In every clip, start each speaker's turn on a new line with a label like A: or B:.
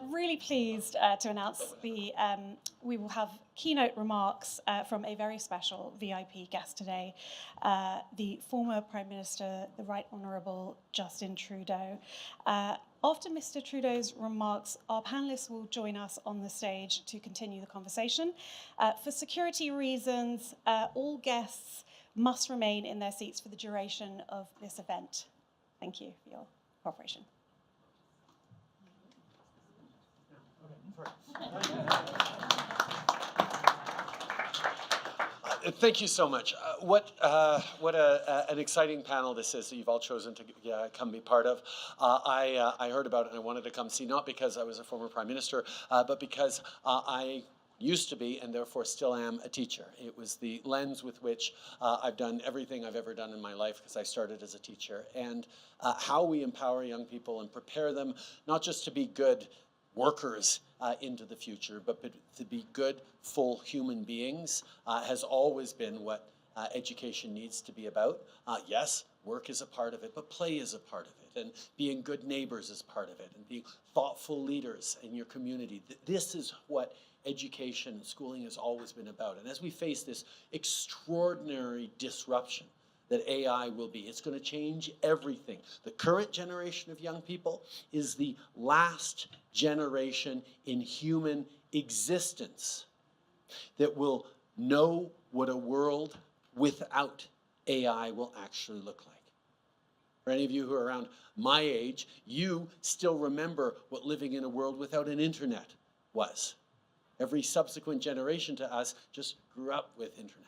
A: Really pleased to announce we will have keynote remarks from a very special VIP guest today, the former Prime Minister, the Right Honourable Justin Trudeau. After Mr. Trudeau's remarks, our panellists will join us on the stage to continue the conversation. For security reasons, all guests must remain in their seats for the duration of this event. Thank you for your cooperation.
B: Thank you so much. What an exciting panel this is that you've all chosen to come be part of. I heard about it and I wanted to come see, not because I was a former Prime Minister, but because I used to be, and therefore still am, a teacher. It was the lens with which I've done everything I've ever done in my life, because I started as a teacher. And how we empower young people and prepare them not just to be good workers into the future, but to be good, full human beings has always been what education needs to be about. Yes, work is a part of it, but play is a part of it, and being good neighbors is part of it, and being thoughtful leaders in your community. This is what education and schooling has always been about. And as we face this extraordinary disruption that AI will be, it's going to change everything. The current generation of young people is the last generation in human existence that will know what a world without AI will actually look like. For any of you who are around my age, you still remember what living in a world without an internet was. Every subsequent generation to us just grew up with internet.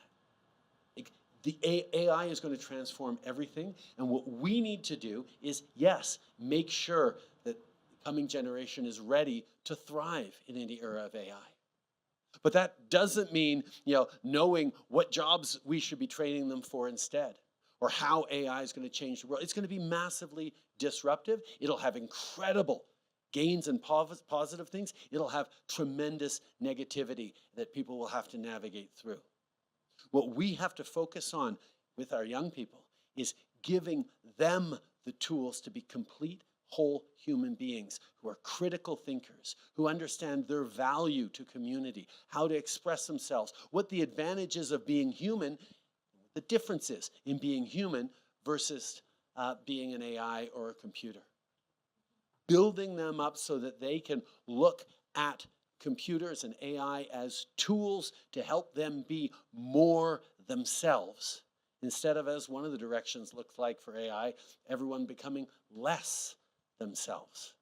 B: The AI is going to transform everything, and what we need to do is, yes, make sure that the coming generation is ready to thrive in any era of AI. But that doesn't mean, knowing what jobs we should be training them for instead, or how AI is going to change the world. It's going to be massively disruptive. It'll have incredible gains and positive things. It'll have tremendous negativity that people will have to navigate through. What we have to focus on with our young people is giving them the tools to be complete, whole human beings who are critical thinkers, who understand their value to community, how to express themselves, what the advantages of being human, the differences in being human versus being an AI or a computer. Building them up so that they can look at computers and AI as tools to help them be more themselves, instead of, as one of the directions looks like for AI, everyone becoming less themselves.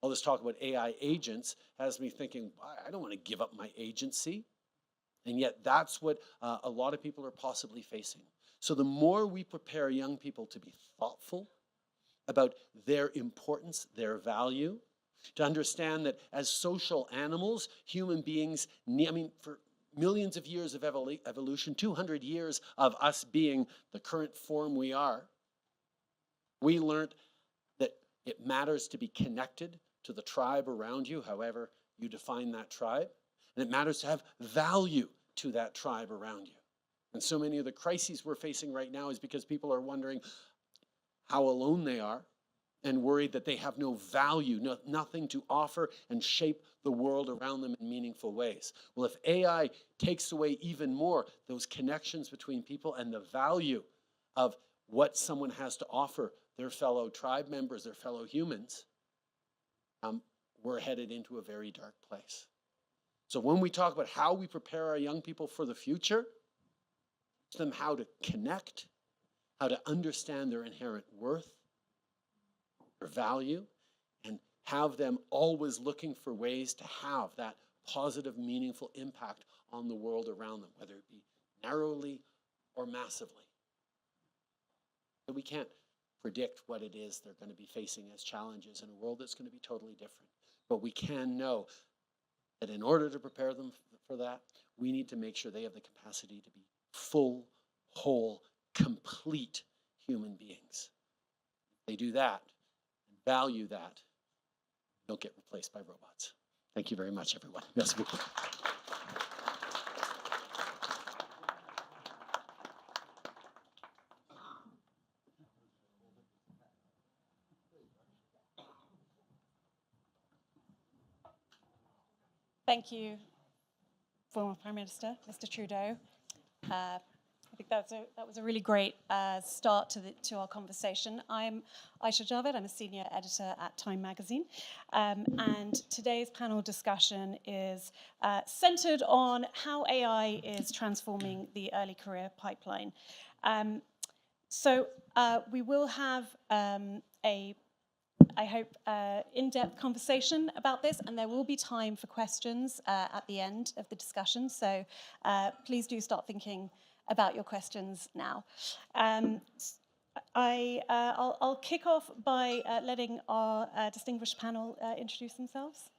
B: All this talk about AI agents has me thinking, I don't want to give up my agency. And yet that's what a lot of people are possibly facing. So the more we prepare young people to be thoughtful about their importance, their value, to understand that as social animals, human beings, for millions of years of evolution, 200 years of us being the current form we are, we learned that it matters to be connected to the tribe around you, however you define that tribe, and it matters to have value to that tribe around you. And so many of the crises we're facing right now is because people are wondering how alone they are, and worried that they have no value, nothing to offer and shape the world around them in meaningful ways. Well, if AI takes away even more those connections between people and the value of what someone has to offer their fellow tribe members, their fellow humans, we're headed into a very dark place. So when we talk about how we prepare our young people for the future, teach them how to connect, how to understand their inherent worth, their value, and have them always looking for ways to have that positive, meaningful impact on the world around them, whether it be narrowly or massively. So we can't predict what it is they're going to be facing as challenges in a world that's going to be totally different. But we can know that in order to prepare them for that, we need to make sure they have the capacity to be full, whole, complete human beings. If they do that, value that, don't get replaced by robots. Thank you very much, everyone. Merci beaucoup.
A: Thank you, former Prime Minister, Mr. Trudeau. I think that was a really great start to our conversation. I'm Aisha Javed. I'm a senior editor at Time Magazine, and today's panel discussion is centered on how AI is transforming the early career pipeline. So we will have I hope, in-depth conversation about this, and there will be time for questions at the end of the discussion. So please do start thinking about your questions now. I'll kick off by letting our distinguished panel introduce themselves.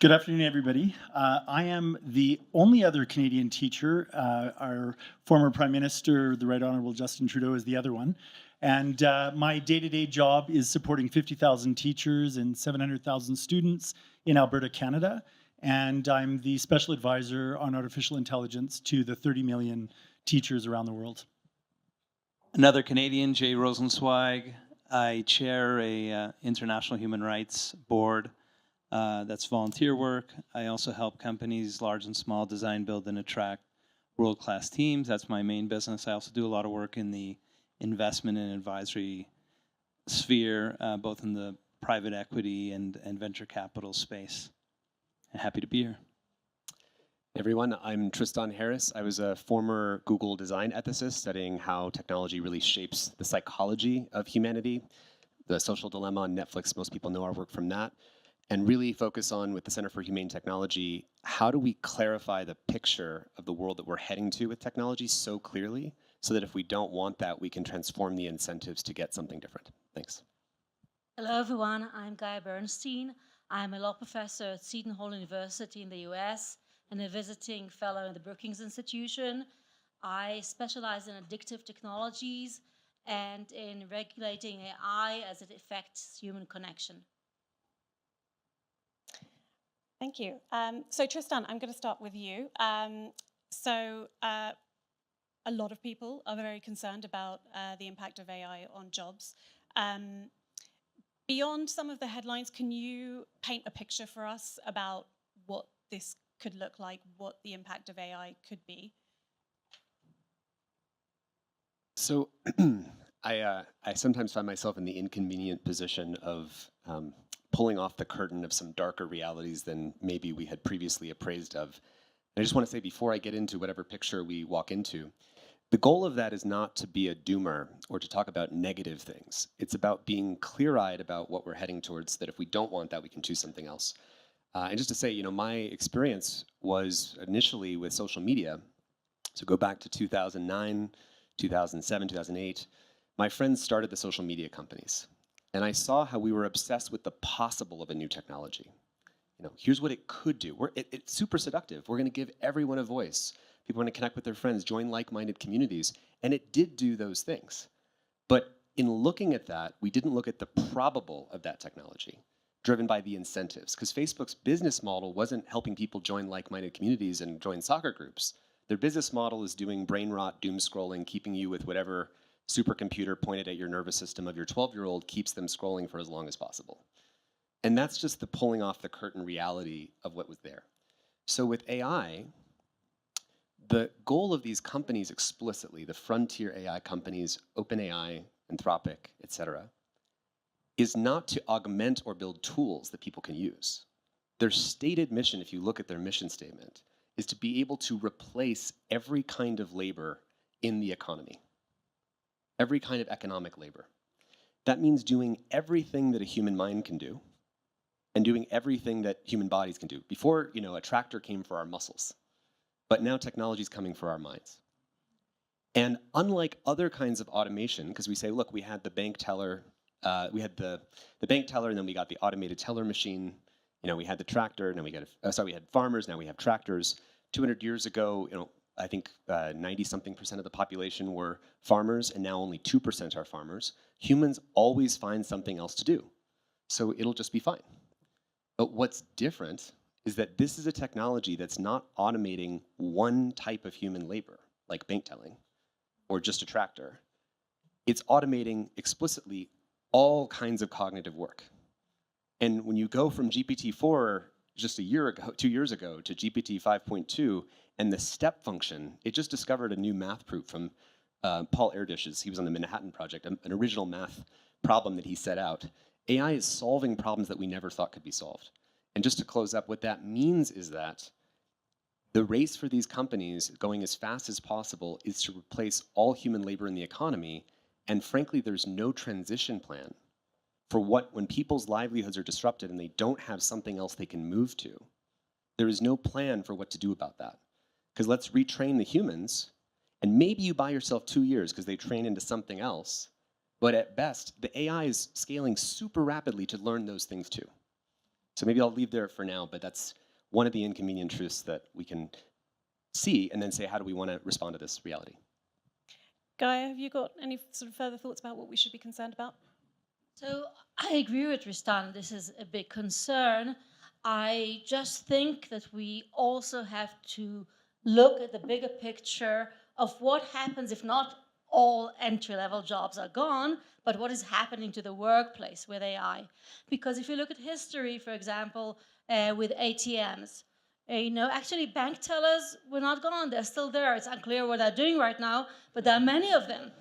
C: Good afternoon, everybody. I am the only other Canadian teacher. Our former Prime Minister, the Right Honourable Justin Trudeau, is the other one. And my day-to-day job is supporting 50,000 teachers and 700,000 students in Alberta, Canada. And I'm the special advisor on artificial intelligence to the 30 million teachers around the world.
D: Another Canadian, Jay Rosenzweig. I chair a international human rights board. That's volunteer work. I also help companies, large and small, design, build, and attract world-class teams. That's my main business. I also do a lot of work in the investment and advisory sphere, both in the private equity and venture capital space. I'm happy to be here.
E: Everyone, I'm Tristan Harris. I was a former Google design ethicist studying how technology really shapes the psychology of humanity. The Social Dilemma on Netflix, most people know our work from that. And really focus on, with the Center for Humane Technology, how do we clarify the picture of the world that we're heading to with technology so clearly, so that if we don't want that, we can transform the incentives to get something different. Thanks.
F: Hello, everyone. I'm Gaia Bernstein. I'm a law professor at Seton University in the US and a visiting fellow in the Brookings Institution. I specialize in addictive technologies and in regulating AI as it affects human connection.
A: Thank you. So Tristan, I'm going to start with you. A lot of people are very concerned about the impact of AI on jobs. Beyond some of the headlines, can you paint a picture for us about what this could look like, what the impact of AI could be?
E: So I sometimes find myself in the inconvenient position of pulling off the curtain of some darker realities than maybe we had previously appraised of. And I just want to say, before I get into whatever picture we walk into, the goal of that is not to be a doomer or to talk about negative things. It's about being clear-eyed about what we're heading towards, that if we don't want that, we can choose something else. And just to say, my experience was initially with social media. So go back to 2009, 2007, 2008. My friends started the social media companies. And I saw how we were obsessed with the possible of a new technology. Here's what it could do. It's super seductive. We're going to give everyone a voice. People are going to connect with their friends, join like-minded communities. And it did do those things. But in looking at that, we didn't look at the probable of that technology, driven by the incentives. Because Facebook's business model wasn't helping people join like-minded communities and join soccer groups. Their business model is doing brain rot, doom scrolling, keeping you with whatever supercomputer pointed at your nervous system of your 12-year-old keeps them scrolling for as long as possible. And that's just the pulling off the curtain reality of what was there. So with AI, the goal of these companies explicitly, the frontier AI companies, OpenAI, Anthropic, et cetera, is not to augment or build tools that people can use. Their stated mission, if you look at their mission statement, is to be able to replace every kind of labor in the economy. Every kind of economic labor. That means doing everything that a human mind can do and doing everything that human bodies can do. Before, a tractor came for our muscles, but now technology is coming for our minds. And unlike other kinds of automation, because we say, look, we had the bank teller, we had the bank teller, and then we got the automated teller machine. We had the tractor, and then we had farmers, now we have tractors. 200 years ago, I think 90-something% of the population were farmers, and now only 2% are farmers. Humans always find something else to do, so it'll just be fine. But what's different is that this is a technology that's not automating one type of human labor, like bank telling, or just a tractor. It's automating explicitly all kinds of cognitive work. And when you go from GPT-4 just a year ago, 2 years ago, to GPT 5.2, and the step function, it just discovered a new math proof from Paul Erdős. He was on the Manhattan Project, an original math problem that he set out. AI is solving problems that we never thought could be solved. And just to close up, what that means is that the race for these companies going as fast as possible is to replace all human labor in the economy. And frankly, there's no transition plan for when people's livelihoods are disrupted and they don't have something else they can move to. There is no plan for what to do about that. Because let's retrain the humans, and maybe you buy yourself 2 years because they train into something else. But at best, the AI is scaling super rapidly to learn those things too. So maybe I'll leave there for now, but that's one of the inconvenient truths that we can see and then say, how do we want to respond to this reality?
A: Gaia, have you got any sort of further thoughts about what we should be concerned about?
F: So I agree with Tristan. This is a big concern. I just think that we also have to look at the bigger picture of what happens if not all entry-level jobs are gone, but what is happening to the workplace with AI. Because if you look at history, for example, with ATMs, actually bank tellers were not gone. They're still there. It's unclear what they're doing right now, but there are many of them.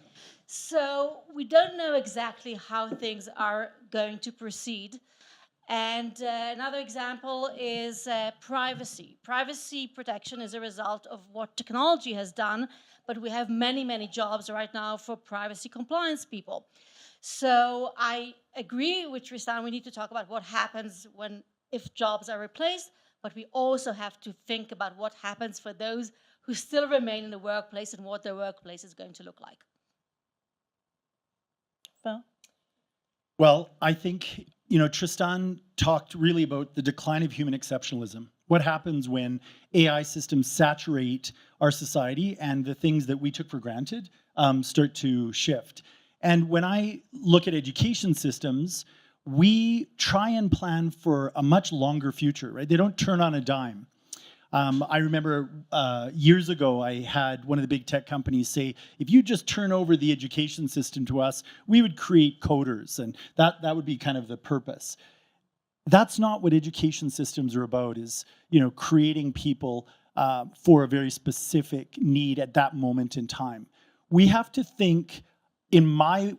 F: So we don't know exactly how things are going to proceed. And another example is privacy. Privacy protection is a result of what technology has done, but we have many, many jobs right now for privacy compliance people. So I agree with Tristan, we need to talk about what happens if jobs are replaced, but we also have to think about what happens for those who still remain in the workplace and what their workplace is going to look like.
A: Phil?
C: Well, I think, Tristan talked really about the decline of human exceptionalism. What happens when AI systems saturate our society and the things that we took for granted start to shift. And when I look at education systems, we try and plan for a much longer future, right? They don't turn on a dime. I remember years ago, I had one of the big tech companies say, if you just turn over the education system to us, we would create coders, and that would be kind of the purpose. That's not what education systems are about, is creating people for a very specific need at that moment in time. We have to think, in my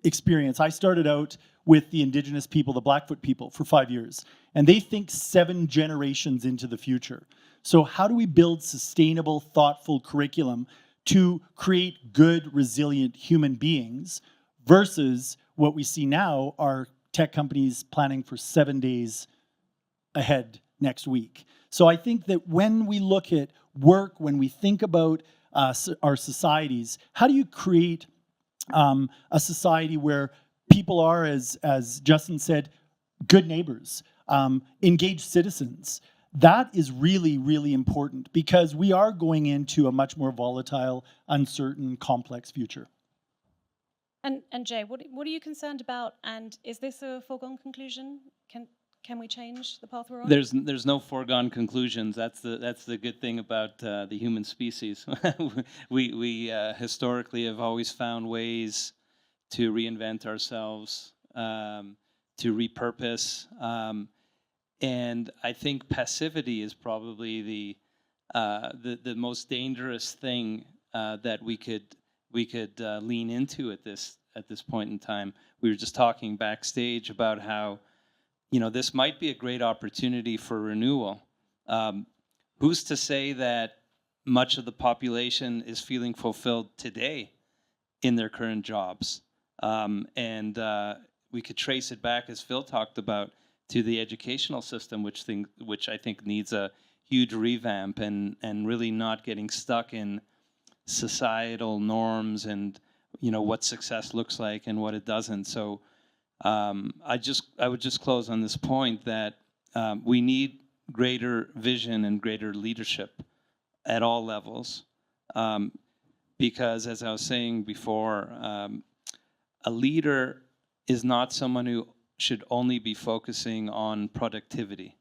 C: experience, I started out with the Indigenous people, the Blackfoot people, for 5 years. And they think 7 generations into the future. So how do we build sustainable, thoughtful curriculum to create good, resilient human beings versus what we see now are tech companies planning for 7 days ahead next week. So I think that when we look at work, when we think about our societies, how do you create a society where people are, as Justin said, good neighbors, engaged citizens? That is really, really important because we are going into a much more volatile, uncertain, complex future.
A: And Jay, what are you concerned about? And is this a foregone conclusion? Can we change the path we're on?
D: There's no foregone conclusions. That's the good thing about the human species. we historically have always found ways to reinvent ourselves, to repurpose, and I think passivity is probably the most dangerous thing that we could lean into at this point in time. We were just talking backstage about how this might be a great opportunity for renewal. Who's to say that much of the population is feeling fulfilled today in their current jobs? And we could trace it back, as Phil talked about, to the educational system, which I think needs a huge revamp and really not getting stuck in societal norms and what success looks like and what it doesn't. So I would just close on this point that we need greater vision and greater leadership at all levels, because as I was saying before, a leader is not someone who should only be focusing on productivity,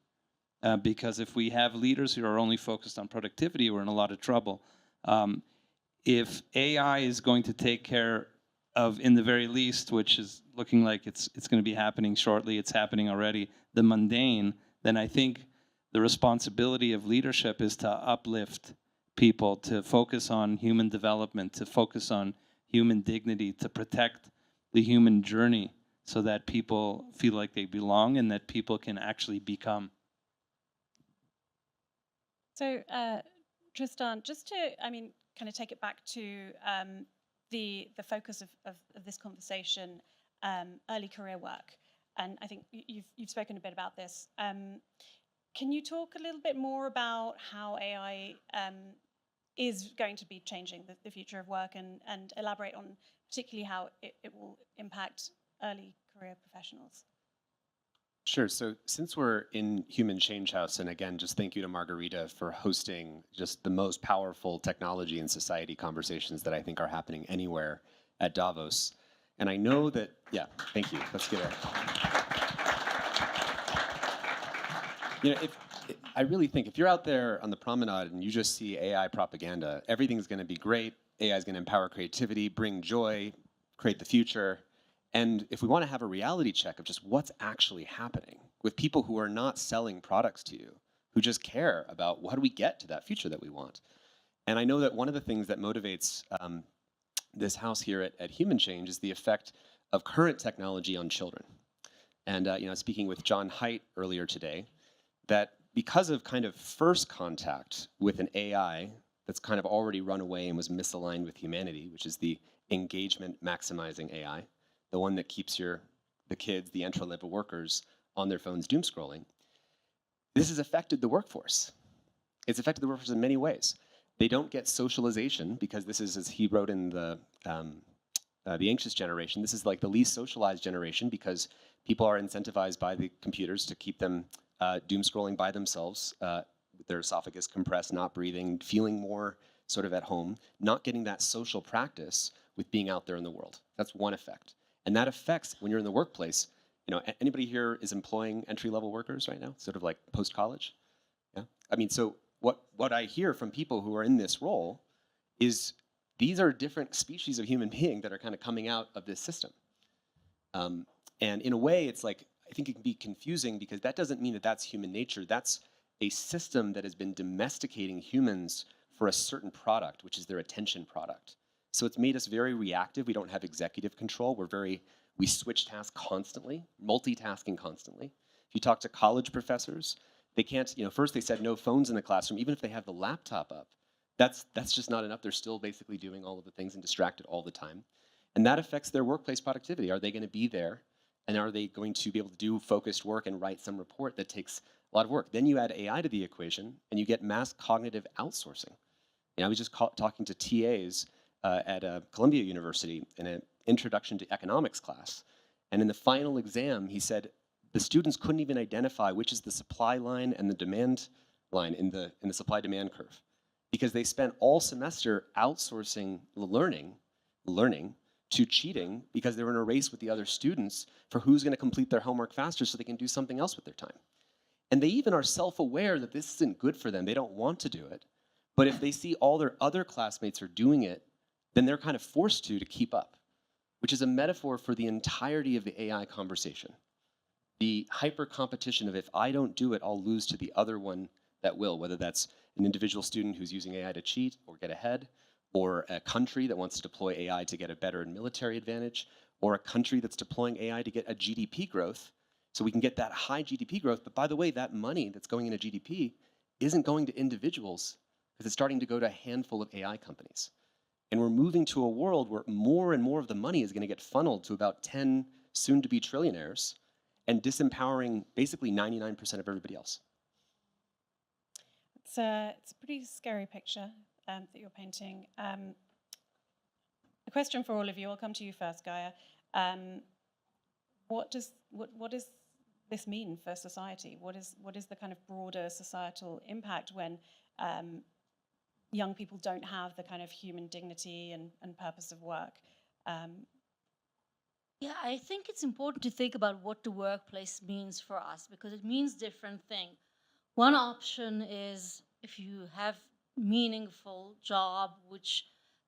D: because if we have leaders who are only focused on productivity, we're in a lot of trouble. If AI is going to take care of, in the very least, which is looking like it's going to be happening shortly, it's happening already, the mundane, then I think the responsibility of leadership is to uplift people, to focus on human development, to focus on human dignity, to protect the human journey so that people feel like they belong and that people can actually become.
A: So, Tristan, just to, kind of take it back to the focus of this conversation, early career work, and I think you've spoken a bit about this. Can you talk a little bit more about how AI is going to be changing the future of work, and elaborate on particularly how it will impact early career professionals?
E: Sure. So since we're in Human Change House, and again, just thank you to Margarita for hosting just the most powerful technology and society conversations that I think are happening anywhere at Davos. And I know that, yeah, thank you. Let's get it. I really think if you're out there on the promenade and you just see AI propaganda, everything's going to be great. AI is going to empower creativity, bring joy, create the future. And if we want to have a reality check of just what's actually happening with people who are not selling products to you, who just care about how do we get to that future that we want. And I know that one of the things that motivates this house here at Human Change is the effect of current technology on children. And speaking with John Haidt earlier today, that because of kind of first contact with an AI that's kind of already run away and was misaligned with humanity, which is the engagement maximizing AI, the one that keeps the kids, the entry-level workers, on their phones doom scrolling. This has affected the workforce. It's affected the workforce in many ways. They don't get socialization because this is, as he wrote in the anxious generation, this is like the least socialized generation because people are incentivized by the computers to keep them doom scrolling by themselves, with their esophagus compressed, not breathing, feeling more sort of at home, not getting that social practice with being out there in the world. That's one effect. And that affects when you're in the workplace. Anybody here is employing entry-level workers right now, sort of like post-college? Yeah. So what I hear from people who are in this role is these are different species of human being that are kind of coming out of this system. And in a way, it's like, I think it can be confusing because that doesn't mean that that's human nature. That's a system that has been domesticating humans for a certain product, which is their attention product. So it's made us very reactive. We don't have executive control. We switch tasks constantly, multitasking constantly. If you talk to college professors, they can't, first they said no phones in the classroom, even if they have the laptop up. That's just not enough. They're still basically doing all of the things and distracted all the time. And that affects their workplace productivity. Are they going to be there? And are they going to be able to do focused work and write some report that takes a lot of work? Then you add AI to the equation, and you get mass cognitive outsourcing. I was just talking to TAs at Columbia University in an introduction to economics class. And in the final exam, he said the students couldn't even identify which is the supply line and the demand line in the supply-demand curve, because they spent all semester outsourcing learning to cheating because they were in a race with the other students for who's going to complete their homework faster so they can do something else with their time. And they even are self-aware that this isn't good for them. They don't want to do it. But if they see all their other classmates are doing it, then they're kind of forced to keep up, which is a metaphor for the entirety of the AI conversation. The hyper competition of if I don't do it, I'll lose to the other one that will, whether that's an individual student who's using AI to cheat or get ahead, or a country that wants to deploy AI to get a better military advantage, or a country that's deploying AI to get a GDP growth, so we can get that high GDP growth. But by the way, that money that's going into GDP isn't going to individuals, because it's starting to go to a handful of AI companies. And we're moving to a world where more and more of the money is going to get funneled to about 10 soon-to-be trillionaires and disempowering basically 99% of everybody else.
A: It's a pretty scary picture that you're painting. A question for all of you. I'll come to you first, Gaia. What does this mean for society? What is the kind of broader societal impact when young people don't have the kind of human dignity and purpose of work?
F: Yeah, I think it's important to think about what the workplace means for us, because it means different things. One option is if you have meaningful job which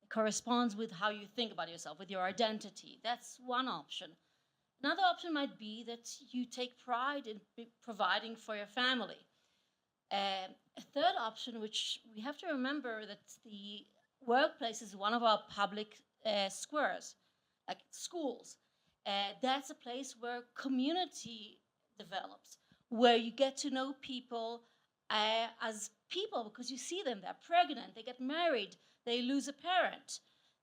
F: corresponds with how you think about yourself, with your identity. That's one option. Another option might be that you take pride in providing for your family. A third option, which we have to remember, that the workplace is one of our public squares, like schools. That's a place where community develops, where you get to know people as people, because you see them, they're pregnant, they get married, they lose a parent.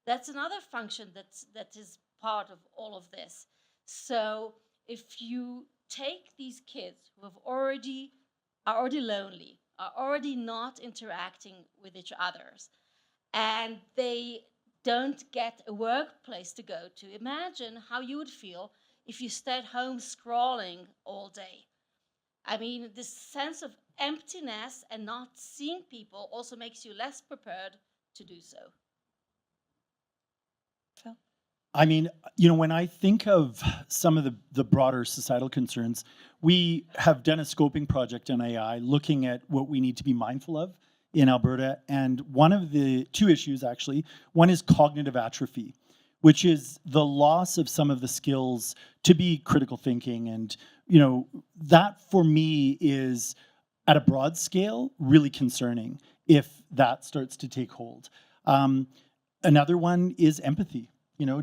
F: That's another function that is part of all of this. So if you take these kids who are already lonely, are already not interacting with each others, and they don't get a workplace to go to, imagine how you would feel if you stayed home scrolling all day. I mean, this sense of emptiness and not seeing people also makes you less prepared to do so.
A: Phil?
C: I mean, when I think of some of the broader societal concerns, we have done a scoping project on AI looking at what we need to be mindful of in Alberta. And one of the two issues, actually, one is cognitive atrophy, which is the loss of some of the skills to be critical thinking. And, that for me is, at a broad scale, really concerning if that starts to take hold. Another one is empathy.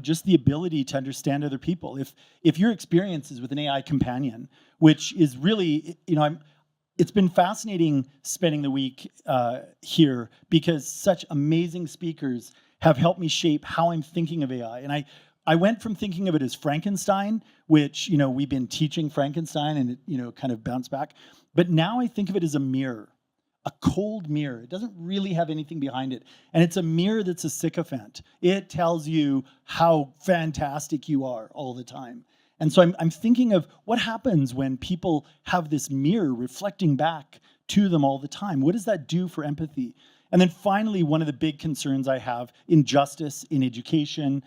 C: Just the ability to understand other people. If your experiences with an AI companion, which is really, it's been fascinating spending the week here because such amazing speakers have helped me shape how I'm thinking of AI. And I went from thinking of it as Frankenstein, which, we've been teaching Frankenstein and it, kind of bounced back. But now I think of it as a mirror. A cold mirror. It doesn't really have anything behind it. And it's a mirror that's a sycophant. It tells you how fantastic you are all the time. And so I'm thinking of what happens when people have this mirror reflecting back to them all the time. What does that do for empathy? And then finally, one of the big concerns I have in justice, in education,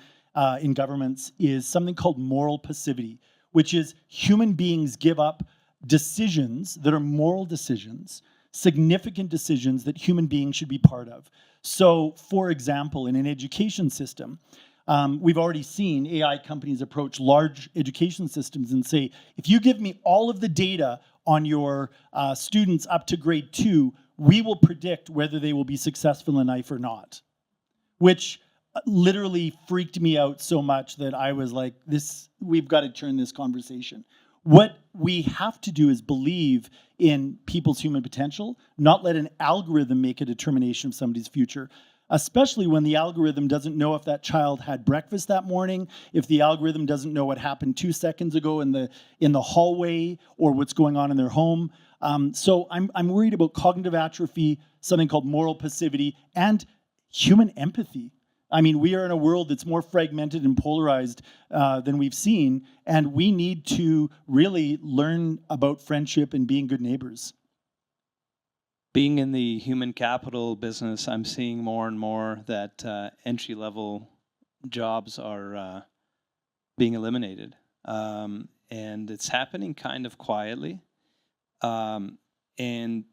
C: in governments, is something called moral passivity, which is human beings give up decisions that are moral decisions, significant decisions that human beings should be part of. So, for example, in an education system, we've already seen AI companies approach large education systems and say, if you give me all of the data on your students up to grade 2, we will predict whether they will be successful in life or not. Which literally freaked me out so much that I was like, we've got to turn this conversation. What we have to do is believe in people's human potential, not let an algorithm make a determination of somebody's future, especially when the algorithm doesn't know if that child had breakfast that morning, if the algorithm doesn't know what happened 2 seconds ago in the hallway or what's going on in their home. So I'm worried about cognitive atrophy, something called moral passivity, and human empathy. I mean, we are in a world that's more fragmented and polarized than we've seen, and we need to really learn about friendship and being good neighbors.
D: Being in the human capital business, I'm seeing more and more that entry-level jobs are being eliminated. And it's happening kind of quietly. And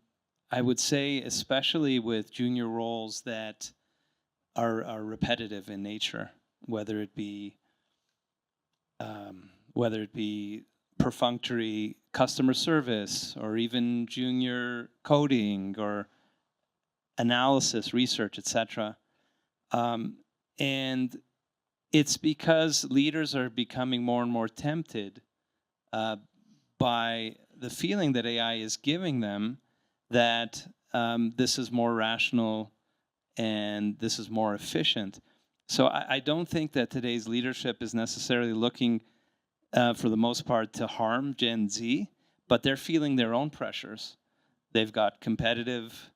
D: I would say, especially with junior roles that are repetitive in nature, whether it be perfunctory customer service or even junior coding or analysis, research, etc. And it's because leaders are becoming more and more tempted by the feeling that AI is giving them that this is more rational and this is more efficient. So I don't think that today's leadership is necessarily looking, for the most part, to harm Gen Z, but they're feeling their own pressures. They've got competitive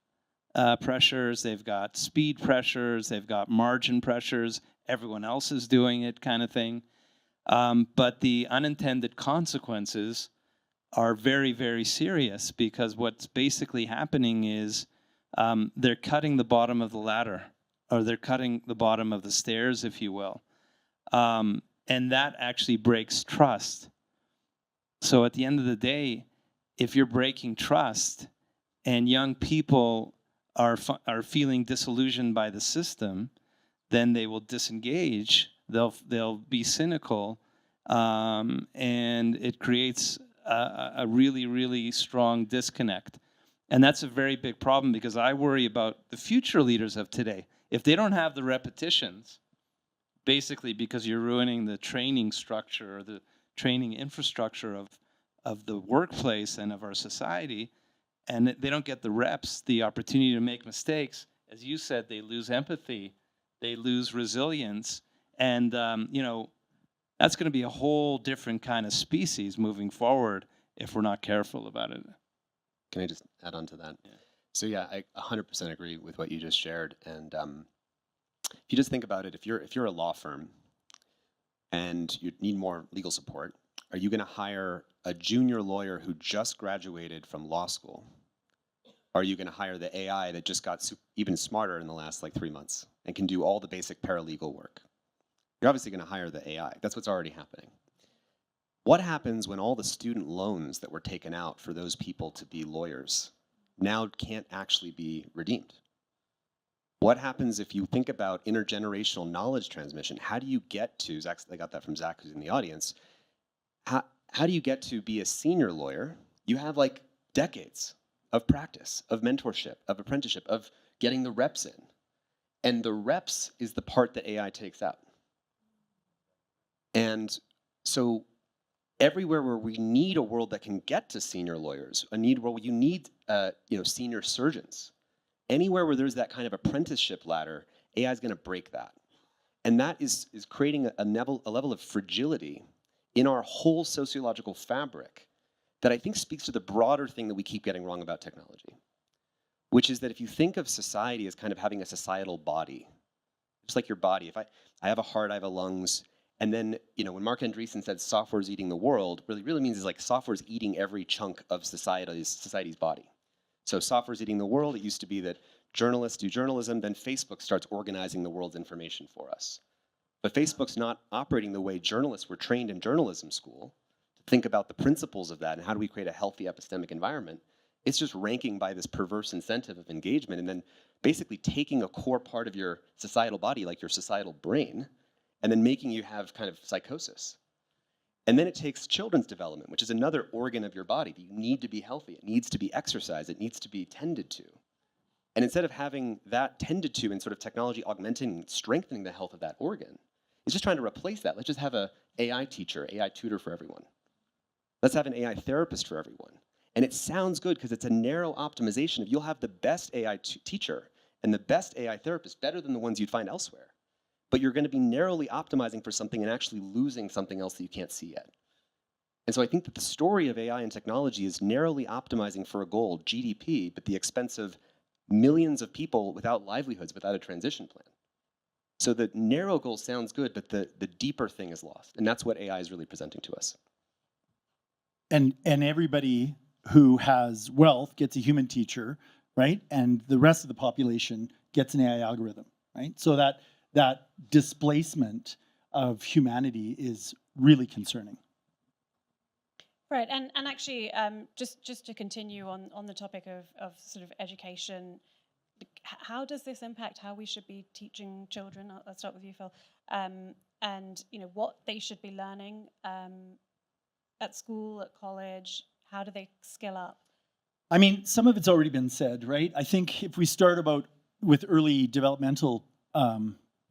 D: pressures, they've got speed pressures, they've got margin pressures, everyone else is doing it kind of thing. But the unintended consequences are very, very serious, because what's basically happening is they're cutting the bottom of the ladder, or they're cutting the bottom of the stairs, if you will. And that actually breaks trust. So at the end of the day, if you're breaking trust and young people are feeling disillusioned by the system, then they will disengage, they'll be cynical, and it creates a really, really strong disconnect. And that's a very big problem, because I worry about the future leaders of today. If they don't have the repetitions, basically because you're ruining the training structure or the training infrastructure of the workplace and of our society, and they don't get the reps, the opportunity to make mistakes, as you said, they lose empathy, they lose resilience, and that's going to be a whole different kind of species moving forward if we're not careful about it.
E: Can I just add on to that?
D: Yeah.
E: So yeah, I 100% agree with what you just shared. And if you just think about it, if you're a law firm and you need more legal support, are you going to hire a junior lawyer who just graduated from law school? Or are you going to hire the AI that just got even smarter in the last like 3 months and can do all the basic paralegal work? You're obviously going to hire the AI. That's what's already happening. What happens when all the student loans that were taken out for those people to be lawyers now can't actually be redeemed? What happens if you think about intergenerational knowledge transmission? How do you get to, Zach, I got that from Zach who's in the audience, how do you get to be a senior lawyer? You have like decades of practice, of mentorship, of apprenticeship, of getting the reps in. And the reps is the part that AI takes out. And so everywhere where we need a world that can get to senior lawyers, where you need senior surgeons, anywhere where there's that kind of apprenticeship ladder, AI is going to break that. And that is creating a level of fragility in our whole sociological fabric that I think speaks to the broader thing that we keep getting wrong about technology, which is that if you think of society as kind of having a societal body, just like your body, if I have a heart, I have a lungs, and then, when Mark Andreessen said software is eating the world, what it really means is like software is eating every chunk of society's body. So software is eating the world. It used to be that journalists do journalism, then Facebook starts organizing the world's information for us. But Facebook's not operating the way journalists were trained in journalism school to think about the principles of that and how do we create a healthy epistemic environment. It's just ranking by this perverse incentive of engagement and then basically taking a core part of your societal body, like your societal brain, and then making you have kind of psychosis. And then it takes children's development, which is another organ of your body. You need to be healthy. It needs to be exercised. It needs to be tended to. And instead of having that tended to and sort of technology augmenting and strengthening the health of that organ, it's just trying to replace that. Let's just have an AI teacher, AI tutor for everyone. Let's have an AI therapist for everyone. And it sounds good because it's a narrow optimization of you'll have the best AI teacher and the best AI therapist, better than the ones you'd find elsewhere. But you're going to be narrowly optimizing for something and actually losing something else that you can't see yet. And so I think that the story of AI and technology is narrowly optimizing for a goal, GDP, but the expense of millions of people without livelihoods, without a transition plan. So the narrow goal sounds good, but the deeper thing is lost. And that's what AI is really presenting to us.
C: And everybody who has wealth gets a human teacher, right? And the rest of the population gets an AI algorithm, right? So that displacement of humanity is really concerning.
A: Right, and actually, just to continue on the topic of sort of education, how does this impact how we should be teaching children? I'll start with you, Phil. And what they should be learning at school, at college. How do they skill up?
C: I mean, some of it's already been said, right? I think if we start with early developmental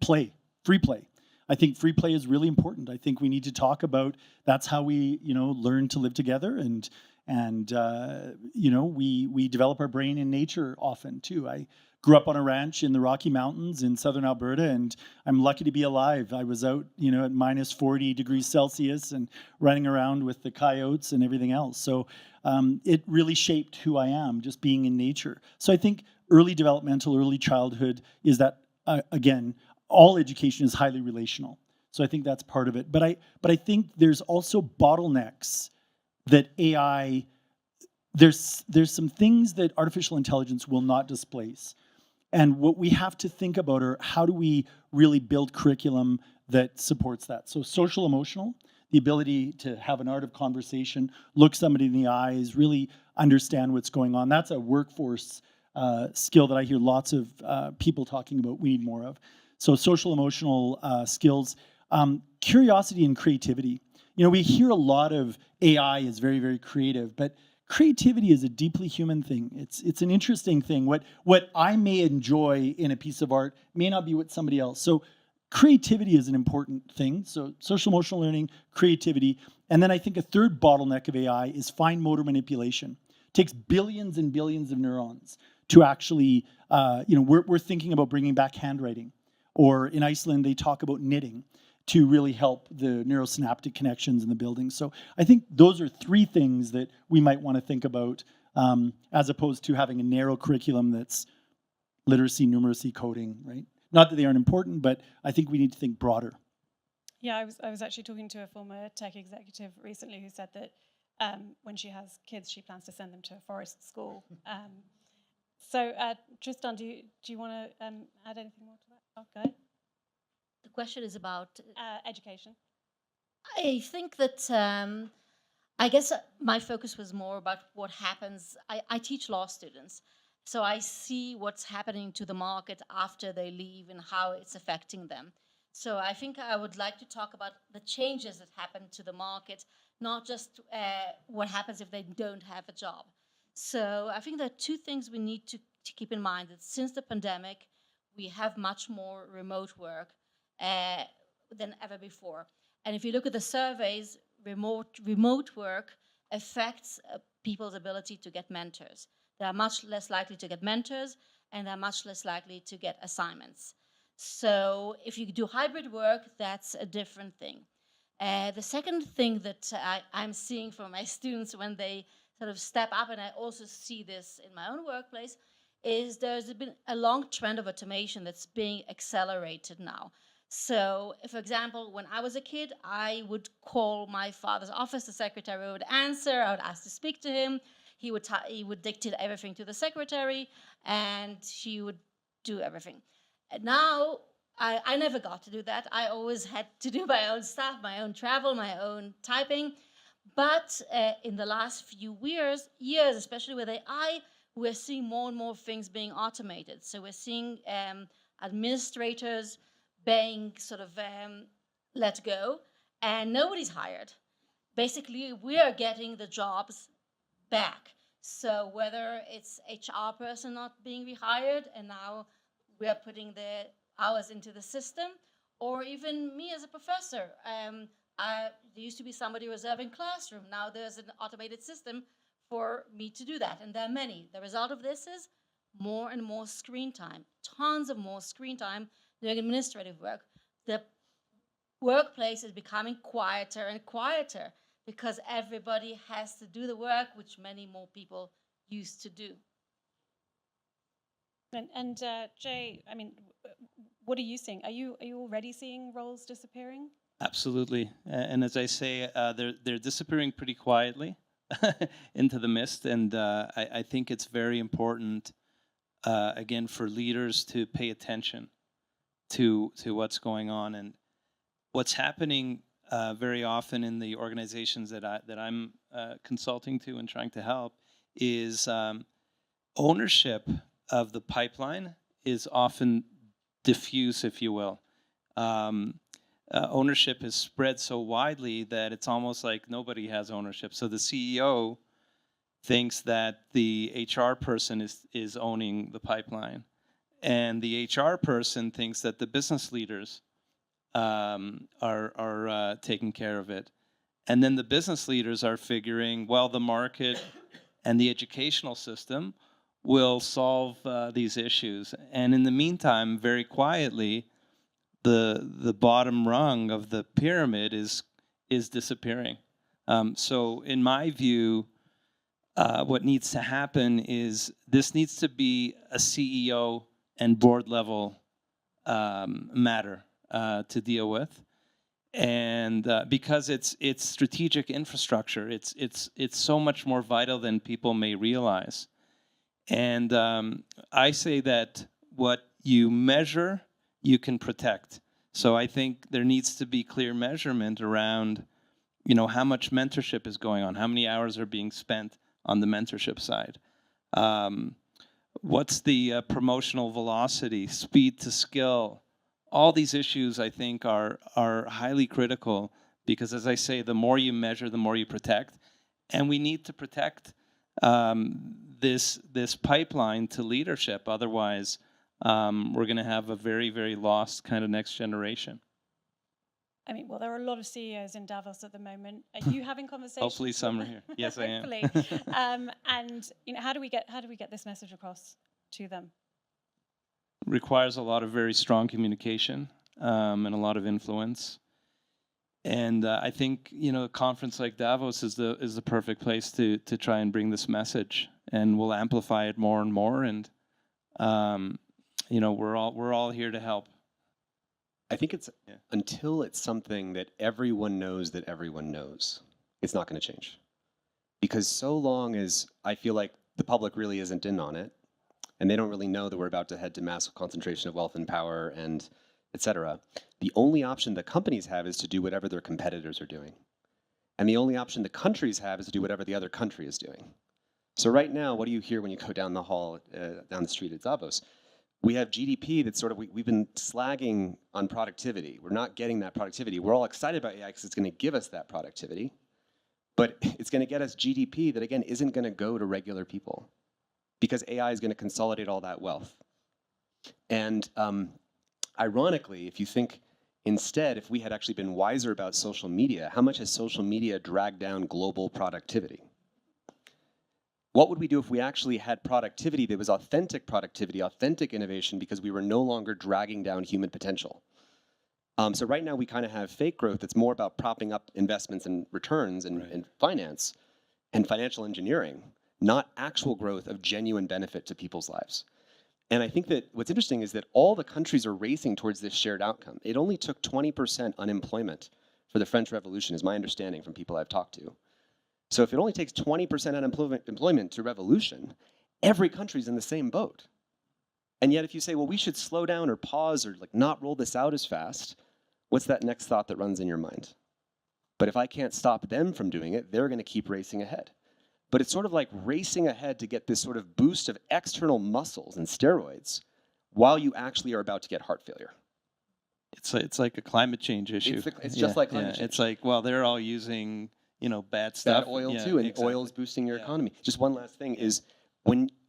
C: free play. I think free play is really important. I think we need to talk about that's how we, learn to live together, and we develop our brain in nature often too. I grew up on a ranch in the Rocky Mountains in southern Alberta, and I'm lucky to be alive. I was out, at minus 40 degrees Celsius and running around with the coyotes and everything else. So it really shaped who I am, just being in nature. So I think early childhood is that, again, all education is highly relational. So I think that's part of it. But I think there's also bottlenecks that AI, there's some things that artificial intelligence will not displace. And what we have to think about are how do we really build curriculum that supports that. So social emotional, the ability to have an art of conversation, look somebody in the eyes, really understand what's going on. That's a workforce skill that I hear lots of people talking about we need more of. So social emotional skills, curiosity and creativity. You know, we hear a lot of AI is very, very creative, but creativity is a deeply human thing. It's an interesting thing. What I may enjoy in a piece of art may not be what somebody else. So creativity is an important thing. So social emotional learning, creativity. And then I think a third bottleneck of AI is fine motor manipulation. It takes billions and billions of neurons to actually, we're thinking about bringing back handwriting. Or in Iceland, they talk about knitting to really help the neurosynaptic connections in the building. So I think those are three things that we might want to think about as opposed to having a narrow curriculum that's literacy, numeracy, coding, right? Not that they aren't important, but I think we need to think broader.
A: Yeah, I was actually talking to a former tech executive recently who said that when she has kids, she plans to send them to a forest school. So Tristan, do you want to add anything more to that? Oh, go ahead.
F: The question is about
A: Education.
F: I think that I guess my focus was more about what happens. I teach law students, so I see what's happening to the market after they leave and how it's affecting them. So I think I would like to talk about the changes that happen to the market, not just what happens if they don't have a job. So I think there are two things we need to keep in mind. That since the pandemic, we have much more remote work than ever before. And if you look at the surveys, remote work affects people's ability to get mentors. They are much less likely to get mentors, and they're much less likely to get assignments. So if you do hybrid work, that's a different thing. The second thing that I'm seeing from my students when they sort of step up, and I also see this in my own workplace, is there's been a long trend of automation that's being accelerated now. So, for example, when I was a kid, I would call my father's office, the secretary would answer, I would ask to speak to him, he would dictate everything to the secretary, and she would do everything. And now, I never got to do that. I always had to do my own stuff, my own travel, my own typing. But in the last few years, especially with AI, we're seeing more and more things being automated. So we're seeing administrators being sort of let go, and nobody's hired. Basically, we are getting the jobs back. So whether it's HR person not being rehired, and now we are putting the hours into the system, or even me as a professor. There used to be somebody reserving classroom. Now there's an automated system for me to do that, and there are many. The result of this is more and more screen time, tons of more screen time doing administrative work. The workplace is becoming quieter and quieter because everybody has to do the work which many more people used to do.
A: And Jay, I mean, what are you seeing? Are you already seeing roles disappearing?
D: Absolutely. And as I say, they're disappearing pretty quietly into the mist. And I think it's very important, again, for leaders to pay attention to what's going on. And what's happening very often in the organizations that I'm consulting to and trying to help is ownership of the pipeline is often diffuse, if you will. Ownership is spread so widely that it's almost like nobody has ownership. So the CEO thinks that the HR person is owning the pipeline, and the HR person thinks that the business leaders are taking care of it. And then the business leaders are figuring, well, the market and the educational system will solve these issues. And in the meantime, very quietly, the bottom rung of the pyramid is disappearing. So in my view, what needs to happen is this needs to be a CEO and board level matter to deal with. And because it's strategic infrastructure, it's so much more vital than people may realize. And I say that what you measure, you can protect. So I think there needs to be clear measurement around, how much mentorship is going on, how many hours are being spent on the mentorship side. What's the promotional velocity, speed to skill? All these issues, I think, are highly critical Because as I say, the more you measure, the more you protect. And we need to protect this pipeline to leadership. Otherwise, we're going to have a very, very lost kind of next generation.
A: I mean, well, there are a lot of CEOs in Davos at the moment. Are you having conversations?
D: Hopefully some are here. Yes, I am.
A: Hopefully. And how do we get this message across to them?
D: Requires a lot of very strong communication and a lot of influence. And I think a conference like Davos is the perfect place to try and bring this message, and we'll amplify it more and more. And we're all here to help.
E: I think it's until it's something that everyone knows that everyone knows, it's not going to change. Because so long as I feel like the public really isn't in on it, and they don't really know that we're about to head to massive concentration of wealth and power and et cetera, the only option the companies have is to do whatever their competitors are doing. And the only option the countries have is to do whatever the other country is doing. So right now, what do you hear when you go down the hall, down the street at Davos? We have GDP that's sort of, we've been slagging on productivity. We're not getting that productivity. We're all excited about AI because it's going to give us that productivity. But it's going to get us GDP that, again, isn't going to go to regular people because AI is going to consolidate all that wealth. And ironically, if you think instead, if we had actually been wiser about social media, how much has social media dragged down global productivity? What would we do if we actually had productivity that was authentic productivity, authentic innovation, because we were no longer dragging down human potential? So right now we kind of have fake growth that's more about propping up investments and returns and finance and financial engineering, not actual growth of genuine benefit to people's lives. And I think that what's interesting is that all the countries are racing towards this shared outcome. It only took 20% unemployment for the French Revolution, is my understanding from people I've talked to. So if it only takes 20% unemployment to revolution, every country's in the same boat. And yet if you say, well, we should slow down or pause or not roll this out as fast, what's that next thought that runs in your mind? But if I can't stop them from doing it, they're going to keep racing ahead. But it's sort of like racing ahead to get this sort of boost of external muscles and steroids while you actually are about to get heart failure.
D: It's like a climate change issue.
E: It's just like climate change.
D: It's like, well, they're all using bad stuff.
E: Bad oil too, and oil is boosting your economy. Just one last thing is,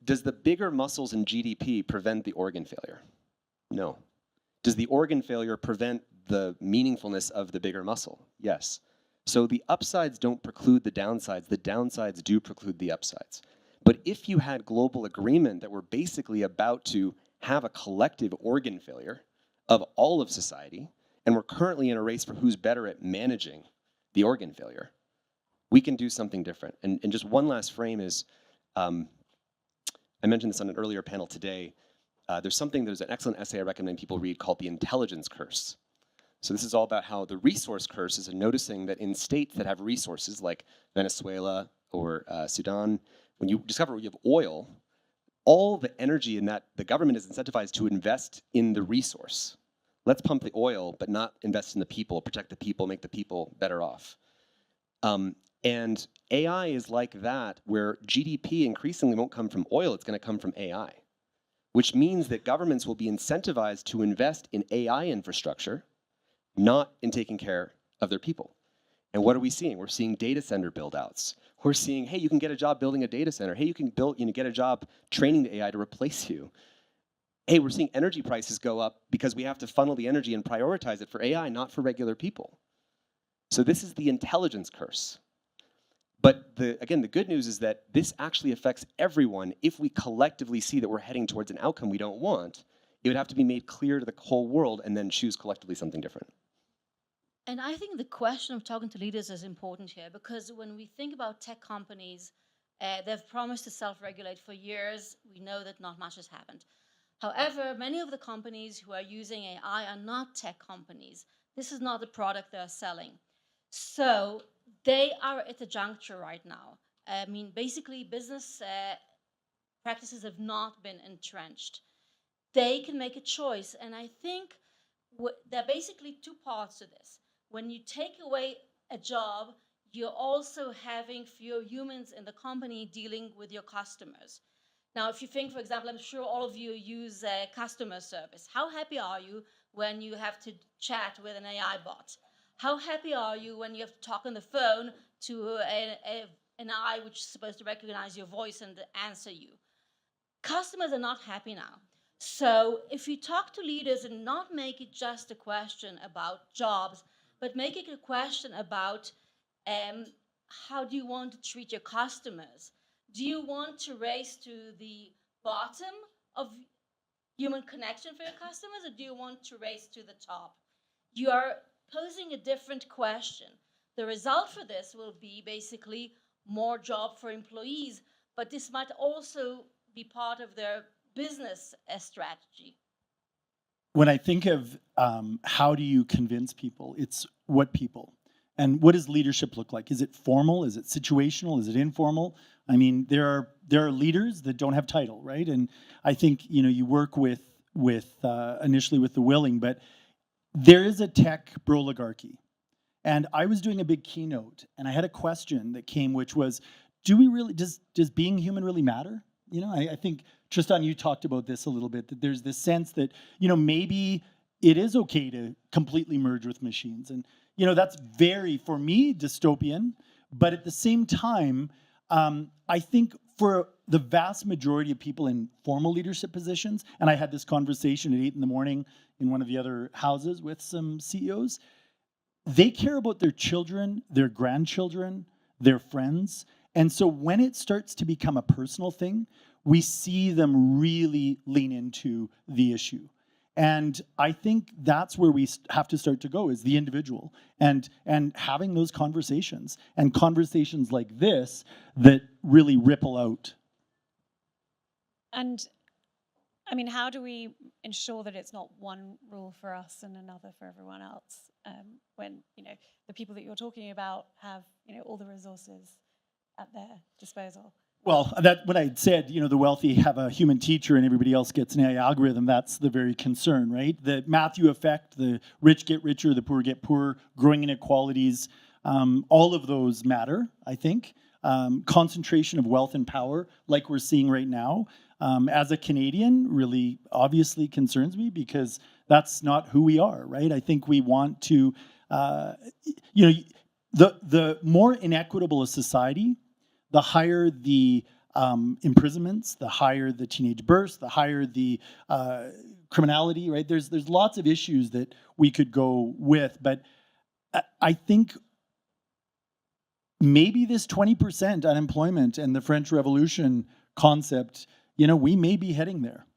E: does the bigger muscles in GDP prevent the organ failure? No. Does the organ failure prevent the meaningfulness of the bigger muscle? Yes. So the upsides don't preclude the downsides do preclude the upsides. But if you had global agreement that we're basically about to have a collective organ failure of all of society, and we're currently in a race for who's better at managing the organ failure, we can do something different. And just one last frame is, I mentioned this on an earlier panel today, there's an excellent essay I recommend people read called The Intelligence Curse. So this is all about how the resource curse is noticing that in states that have resources like Venezuela or Sudan, when you discover you have oil, all the energy in that, the government is incentivized to invest in the resource. Let's pump the oil, but not invest in the people, protect the people, make the people better off. And AI is like that, where GDP increasingly won't come from oil, it's going to come from AI, which means that governments will be incentivized to invest in AI infrastructure, not in taking care of their people. And what are we seeing? We're seeing data center build-outs. We're seeing, hey, you can get a job building a data center. Hey, you can get a job training the AI to replace you. Hey, we're seeing energy prices go up because we have to funnel the energy and prioritize it for AI, not for regular people. So this is the intelligence curse. But again, the good news is that this actually affects everyone. If we collectively see that we're heading towards an outcome we don't want, it would have to be made clear to the whole world and then choose collectively something different.
F: And I think the question of talking to leaders is important here, because when we think about tech companies, they've promised to self-regulate for years. We know that not much has happened. However, many of the companies who are using AI are not tech companies. This is not the product they're selling. So they are at a juncture right now. I mean, basically, business practices have not been entrenched. They can make a choice. And I think there are basically two parts to this. When you take away a job, you're also having fewer humans in the company dealing with your customers. Now, if you think, for example, I'm sure all of you use customer service. How happy are you when you have to chat with an AI bot? How happy are you when you have to talk on the phone to an eye which is supposed to recognize your voice and answer you? Customers are not happy now. So if you talk to leaders and not make it just a question about jobs, but make it a question about how do you want to treat your customers? Do you want to race to the bottom of human connection for your customers, or do you want to race to the top? You are posing a different question. The result for this will be basically more job for employees, but this might also be part of their business strategy.
C: When I think of how do you convince people, it's what people. And what does leadership look like? Is it formal? Is it situational? Is it informal? I mean, there are leaders that don't have title, right? And I think you work with initially with the willing, but there is a tech broligarchy. And I was doing a big keynote, and I had a question that came, which was, does being human really matter? I think Tristan, you talked about this a little bit, that there's this sense that, maybe it is okay to completely merge with machines. And, that's very, for me, dystopian. But at the same time, I think for the vast majority of people in formal leadership positions, and I had this conversation at 8 a.m. in one of the other houses with some CEOs, they care about their children, their grandchildren, their friends. And so when it starts to become a personal thing, we see them really lean into the issue. And I think that's where we have to start to go, is the individual, and having those conversations, and conversations like this that really ripple out.
A: And I mean, how do we ensure that it's not one rule for us and another for everyone else, when the people that you're talking about have all the resources at their disposal?
C: Well, what I said, the wealthy have a human teacher and everybody else gets an AI algorithm, that's the very concern, right? The Matthew effect, the rich get richer, the poor get poorer, growing inequalities, all of those matter, I think. Concentration of wealth and power, like we're seeing right now, as a Canadian, really obviously concerns me, because that's not who we are, right? I think we want to, the more inequitable a society, the higher the imprisonments, the higher the teenage births, the higher the criminality, right? There's lots of issues that we could go with, but I think maybe this 20% unemployment and the French Revolution concept, we may be heading there.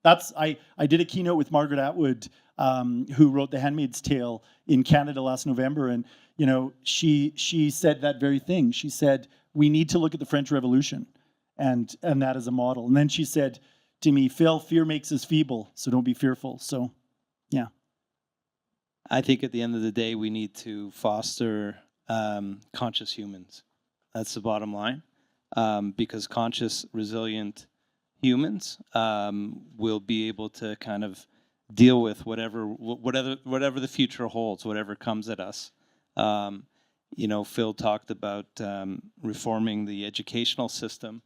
C: I did a keynote with Margaret Atwood, who wrote The Handmaid's Tale in Canada last November, and she said that very thing. She said, we need to look at the French Revolution and that as a model. And then she said to me, Phil, fear makes us feeble, so don't be fearful. So, yeah.
D: I think at the end of the day, we need to foster conscious humans. That's the bottom line. Because conscious, resilient humans will be able to kind of deal with whatever the future holds, whatever comes at us. Phil talked about reforming the educational system.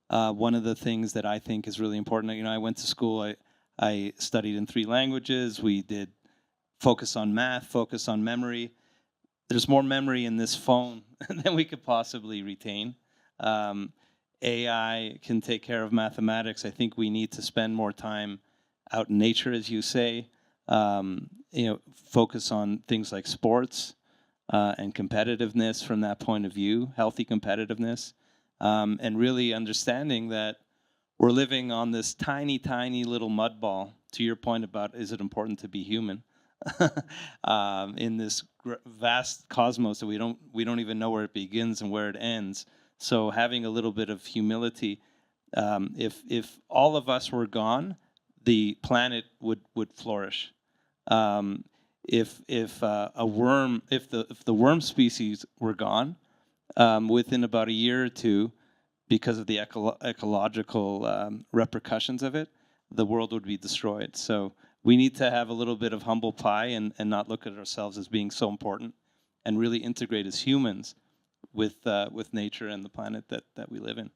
D: One of the things that I think is really important, I went to school, I studied in 3 languages. We did focus on math, focus on memory. There's more memory in this phone than we could possibly retain. AI can take care of mathematics. I think we need to spend more time out in nature, as you say. Focus on things like sports. And competitiveness from that point of view, healthy competitiveness, and really understanding that we're living on this tiny, tiny little mud ball, to your point about is it important to be human, in this vast cosmos that we don't even know where it begins and where it ends. So having a little bit of humility, if all of us were gone, the planet would flourish. If the worm species were gone, within about a year or two, because of the ecological repercussions of it, the world would be destroyed. So we need to have a little bit of humble pie and not look at ourselves as being so important, and really integrate as humans with nature and the planet that we live in.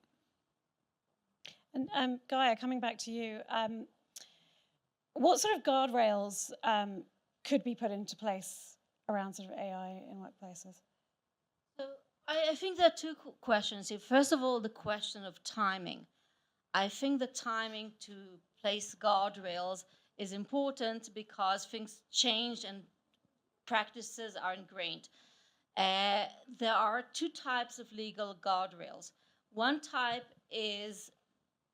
A: And Gaia, coming back to you, what sort of guardrails could be put into place around sort of AI in workplaces?
F: So I think there are two questions here. First of all, the question of timing. I think the timing to place guardrails is important because things change and practices are ingrained. There are two types of legal guardrails. One type is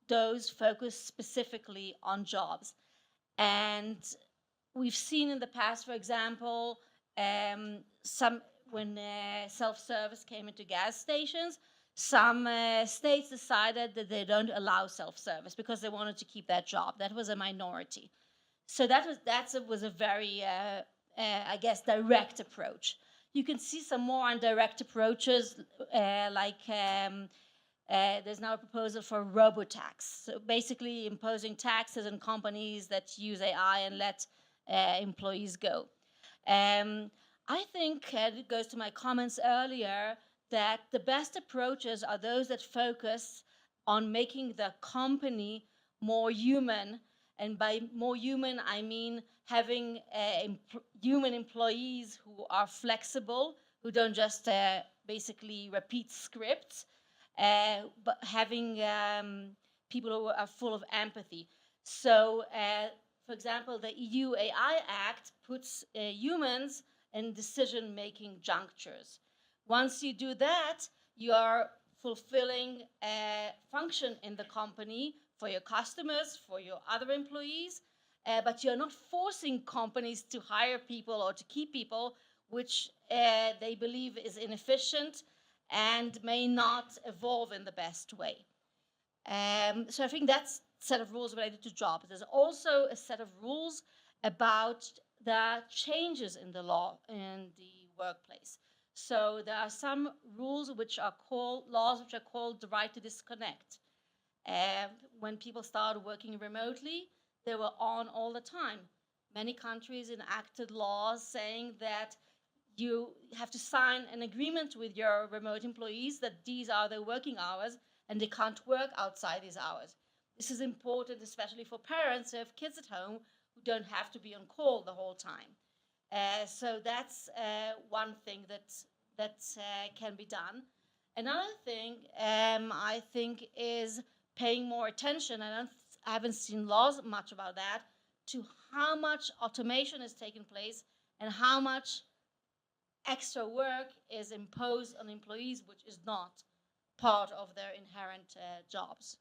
F: those focused specifically on jobs. And we've seen in the past, for example, when self-service came into gas stations, some states decided that they don't allow self-service because they wanted to keep that job. That was a minority. So that was a very, I guess, direct approach. You can see some more indirect approaches, there's now a proposal for robotax. So basically imposing taxes on companies that use AI and let employees go. I think, it goes to my comments earlier, that the best approaches are those that focus on making the company more human. And by more human, I mean having human employees who are flexible, who don't just basically repeat scripts, but having people who are full of empathy. So, for example, the EU AI Act puts humans in decision-making junctures. Once you do that, you are fulfilling a function in the company for your customers, for your other employees, but you're not forcing companies to hire people or to keep people, which they believe is inefficient and may not evolve in the best way. So I think that's a set of rules related to jobs. There's also a set of rules about the changes in the law in the workplace. So there are some rules which are called laws, which are called the right to disconnect. When people started working remotely, they were on all the time. Many countries enacted laws saying that you have to sign an agreement with your remote employees that these are their working hours and they can't work outside these hours. This is important, especially for parents who have kids at home who don't have to be on call the whole time. So that's one thing that can be done. Another thing I think is paying more attention, I haven't seen laws much about that, to how much automation has taken place and how much extra work is imposed on employees, which is not part of their inherent jobs.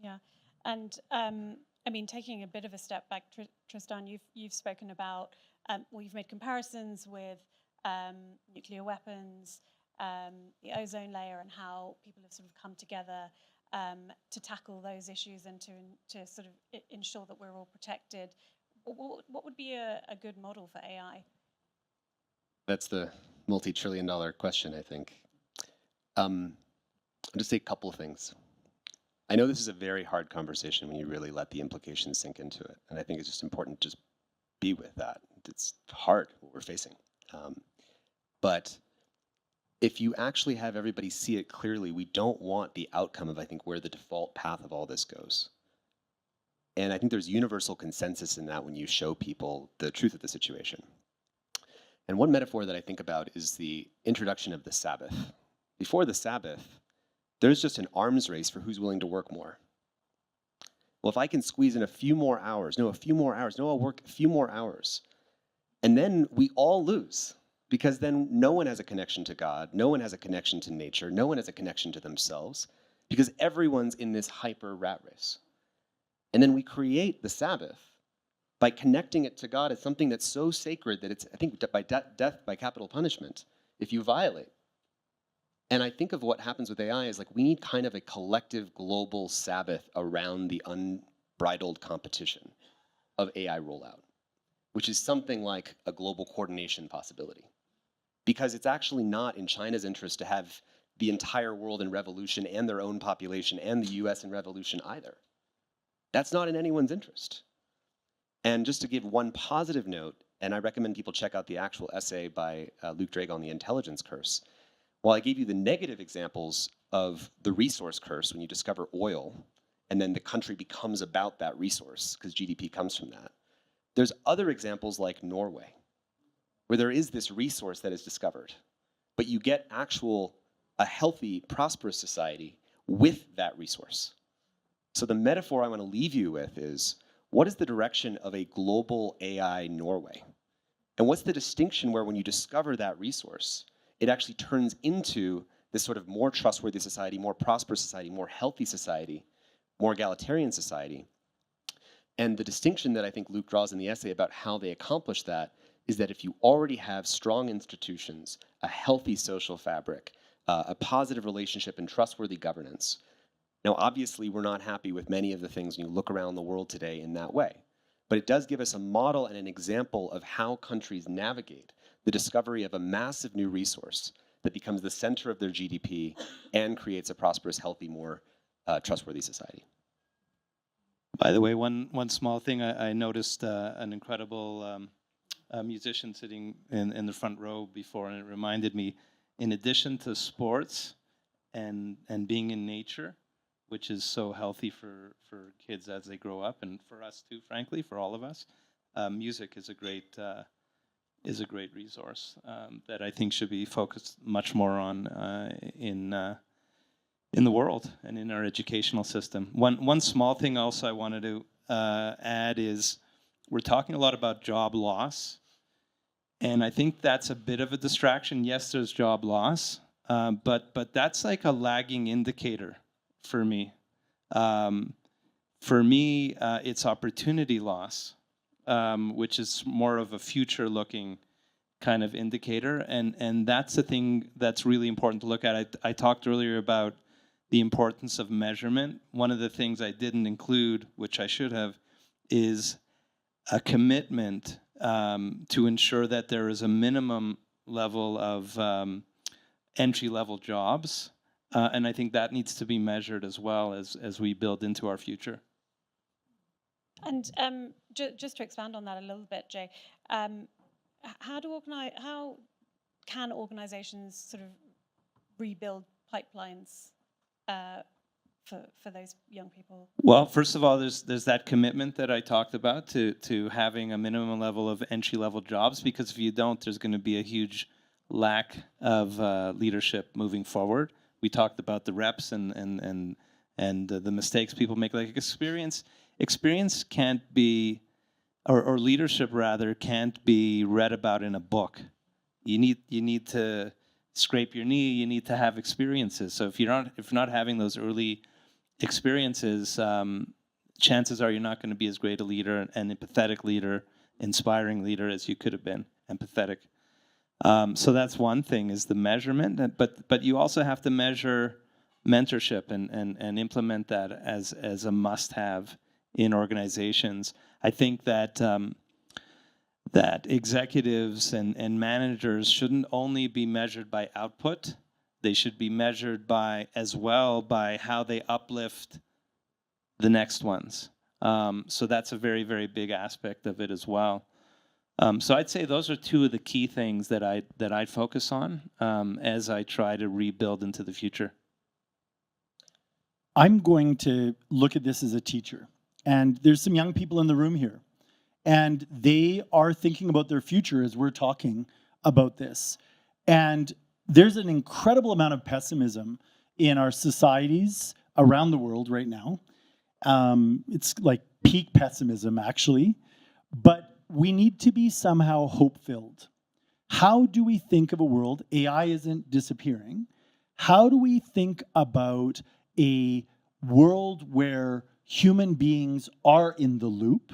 A: Yeah, and I mean, taking a bit of a step back, Tristan, you've spoken about, well, you've made comparisons with nuclear weapons, the ozone layer, and how people have sort of come together to tackle those issues and to sort of ensure that we're all protected. What would be a good model for AI?
E: That's the multi-trillion-dollar question, I think. I'll just say a couple of things. I know this is a very hard conversation when you really let the implications sink into it. And I think it's just important to just be with that. It's hard what we're facing. But if you actually have everybody see it clearly, we don't want the outcome of, I think, where the default path of all this goes. And I think there's universal consensus in that when you show people the truth of the situation. And one metaphor that I think about is the introduction of the Sabbath. Before the Sabbath, there's just an arms race for who's willing to work more. Well, if I can squeeze in a few more hours, I'll work a few more hours. And then we all lose, because then no one has a connection to God, no one has a connection to nature, no one has a connection to themselves, because everyone's in this hyper rat race. And then we create the Sabbath by connecting it to God as something that's so sacred that it's, I think, by death by capital punishment if you violate. And I think of what happens with AI as like we need kind of a collective global Sabbath around the unbridled competition of AI rollout, which is something like a global coordination possibility. Because it's actually not in China's interest to have the entire world in revolution and their own population and the US in revolution either. That's not in anyone's interest. And just to give one positive note, and I recommend people check out the actual essay by Luke Drake on the intelligence curse. While I gave you the negative examples of the resource curse when you discover oil, and then the country becomes about that resource, because GDP comes from that. There's other examples like Norway, where there is this resource that is discovered, but you get a healthy, prosperous society with that resource. So the metaphor I want to leave you with is, what is the direction of a global AI Norway? And what's the distinction where when you discover that resource, it actually turns into this sort of more trustworthy society, more prosperous society, more healthy society, more egalitarian society? And the distinction that I think Luke draws in the essay about how they accomplish that is that if you already have strong institutions, a healthy social fabric, a positive relationship and trustworthy governance. Now, obviously, we're not happy with many of the things when you look around the world today in that way. But it does give us a model and an example of how countries navigate the discovery of a massive new resource that becomes the center of their GDP and creates a prosperous, healthy, more trustworthy society.
D: By the way, one small thing, I noticed an incredible musician sitting in the front row before, and it reminded me, in addition to sports and being in nature, which is so healthy for kids as they grow up, and for us too, frankly, for all of us, music is a great resource that I think should be focused much more on in the world and in our educational system. One small thing also I wanted to add is, we're talking a lot about job loss, and I think that's a bit of a distraction. Yes, there's job loss, but that's like a lagging indicator for me. It's opportunity loss, which is more of a future-looking kind of indicator, and that's the thing that's really important to look at. I talked earlier about the importance of measurement. One of the things I didn't include, which I should have, is a commitment to ensure that there is a minimum level of entry-level jobs. And I think that needs to be measured as well as we build into our future.
A: And just to expand on that a little bit, Jay, how can organizations sort of rebuild pipelines for those young people?
D: Well, first of all, there's that commitment that I talked about to having a minimum level of entry-level jobs, because if you don't, there's going to be a huge lack of leadership moving forward. We talked about the reps and the mistakes people make. Like experience can't be, or leadership rather, can't be read about in a book. You need to scrape your knee. You need to have experiences. So if you're not having those early experiences, chances are you're not going to be as great a leader, an empathetic leader, inspiring leader as you could have been. Empathetic. So that's one thing, is the measurement, but you also have to measure mentorship and implement that as a must-have in organizations. I think that that executives and managers shouldn't only be measured by output; they should be measured as well by how they uplift the next ones. So that's a very, very big aspect of it as well. So I'd say those are two of the key things that I'd focus on as I try to rebuild into the future.
C: I'm going to look at this as a teacher. And there's some young people in the room here. And they are thinking about their future as we're talking about this. And there's an incredible amount of pessimism in our societies around the world right now. It's like peak pessimism, actually. But we need to be somehow hope-filled. How do we think of a world? AI isn't disappearing. How do we think about a world where human beings are in the loop,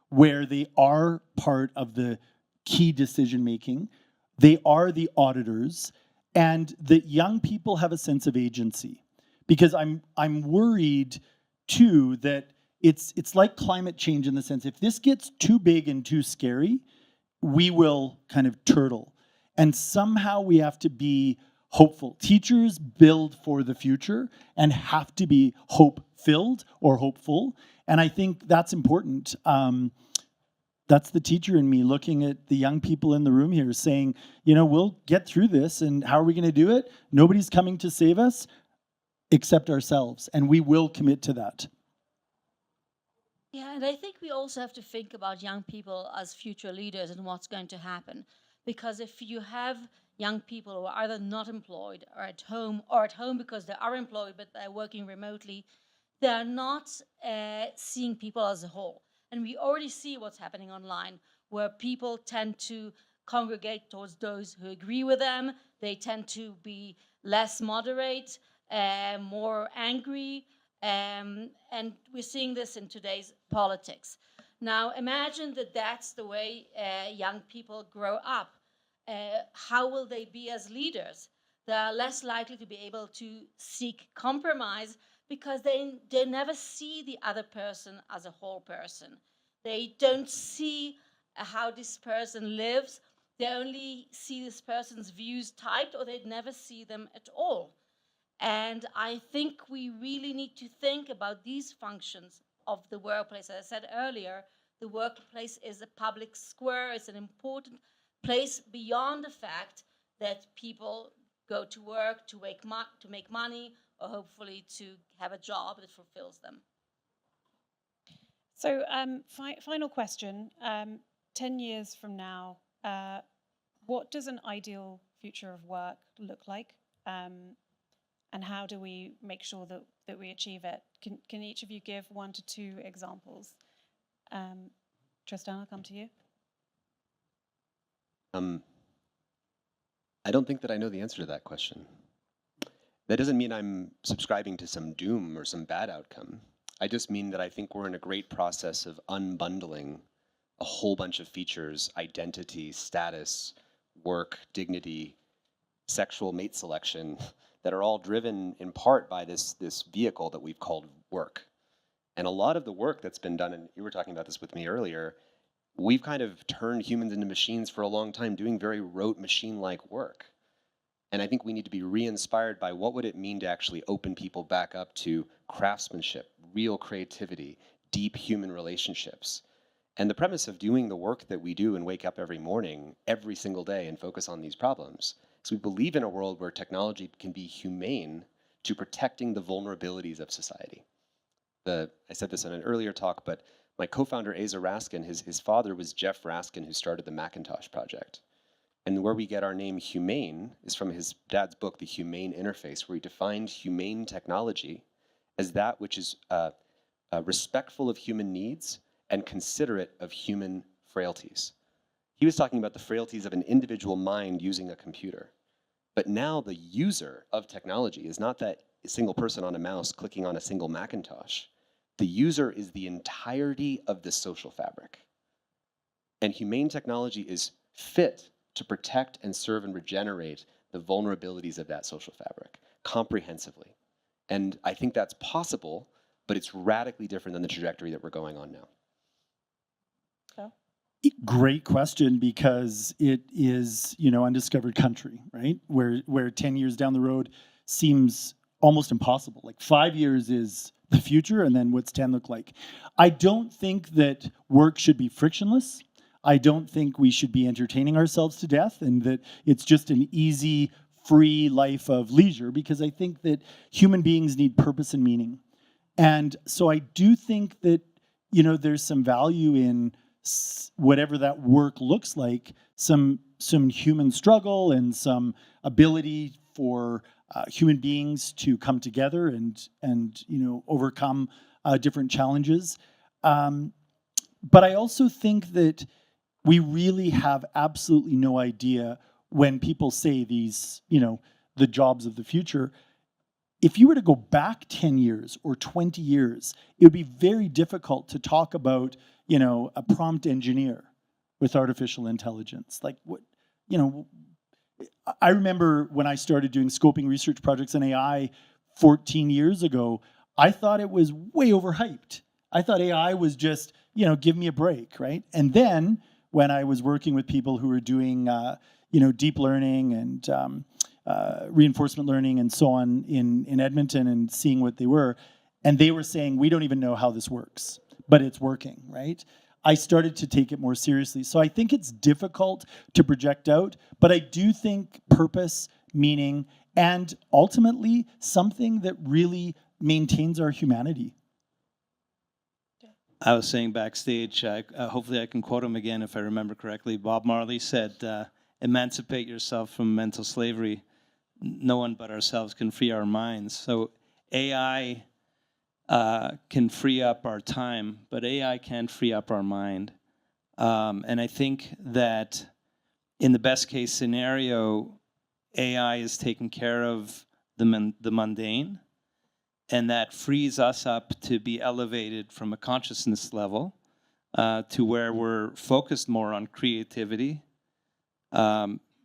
C: where they are part of the key decision-making, they are the auditors, and that young people have a sense of agency? Because I'm worried, too, that it's like climate change in the sense, if this gets too big and too scary, we will kind of turtle. And somehow we have to be hopeful. Teachers build for the future and have to be hope-filled or hopeful. And I think that's important. That's the teacher in me looking at the young people in the room here saying, we'll get through this. And how are we going to do it? Nobody's coming to save us except ourselves. And we will commit to that.
F: Yeah, and I think we also have to think about young people as future leaders and what's going to happen. Because if you have young people who are either not employed or at home because they are employed but they're working remotely, they're not seeing people as a whole. And we already see what's happening online, where people tend to congregate towards those who agree with them. They tend to be less moderate, more angry, and we're seeing this in today's politics. Now, imagine that that's the way young people grow up. How will they be as leaders? They are less likely to be able to seek compromise because they never see the other person as a whole person. They don't see how this person lives. They only see this person's views typed, or they never see them at all. And I think we really need to think about these functions of the workplace. As I said earlier, the workplace is a public square. It's an important place beyond the fact that people go to work to make money, or hopefully to have a job that fulfills them.
A: So, final question. 10 years from now, what does an ideal future of work look like? And how do we make sure that we achieve it? Can each of you give 1 to 2 examples? Tristan, I'll come to you.
E: I don't think that I know the answer to that question. That doesn't mean I'm subscribing to some doom or some bad outcome. I just mean that I think we're in a great process of unbundling a whole bunch of features: identity, status, work, dignity, sexual mate selection, that are all driven in part by this vehicle that we've called work. And a lot of the work that's been done, and you were talking about this with me earlier, we've kind of turned humans into machines for a long time, doing very rote machine-like work. And I think we need to be re-inspired by what would it mean to actually open people back up to craftsmanship, real creativity, deep human relationships. And the premise of doing the work that we do and wake up every morning, every single day, and focus on these problems is we believe in a world where technology can be humane to protecting the vulnerabilities of society. I said this in an earlier talk, but my co-founder, Asa Raskin, his father was Jeff Raskin, who started the Macintosh project. And where we get our name humane is from his dad's book, The Humane Interface, where he defined humane technology as that which is respectful of human needs and considerate of human frailties. He was talking about the frailties of an individual mind using a computer. But now the user of technology is not that single person on a mouse clicking on a single Macintosh. The user is the entirety of the social fabric. And humane technology is fit to protect and serve and regenerate the vulnerabilities of that social fabric comprehensively. And I think that's possible, but it's radically different than the trajectory that we're going on now.
C: Great question, because it is, undiscovered country, right? Where 10 years down the road seems almost impossible. Like 5 years is the future, and then what's 10 look like? I don't think that work should be frictionless. I don't think we should be entertaining ourselves to death and that it's just an easy, free life of leisure, because I think that human beings need purpose and meaning. And so I do think that, there's some value in whatever that work looks like, some human struggle and some ability for human beings to come together and overcome different challenges. But I also think that we really have absolutely no idea when people say these, the jobs of the future. If you were to go back 10 years or 20 years, it would be very difficult to talk about, a prompt engineer with artificial intelligence. Like what, I remember when I started doing scoping research projects in AI 14 years ago, I thought it was way overhyped. I thought AI was just, give me a break, right? And then when I was working with people who were doing, deep learning and reinforcement learning and so on in Edmonton and seeing what they were, and they were saying, we don't even know how this works, but it's working, right? I started to take it more seriously. So I think it's difficult to project out, but I do think purpose, meaning, and ultimately something that really maintains our humanity.
D: I was saying backstage, hopefully I can quote him again if I remember correctly. Bob Marley said, emancipate yourself from mental slavery. No one but ourselves can free our minds. So AI can free up our time, but AI can't free up our mind. And I think that in the best case scenario, AI is taking care of the mundane, and that frees us up to be elevated from a consciousness level to where we're focused more on creativity.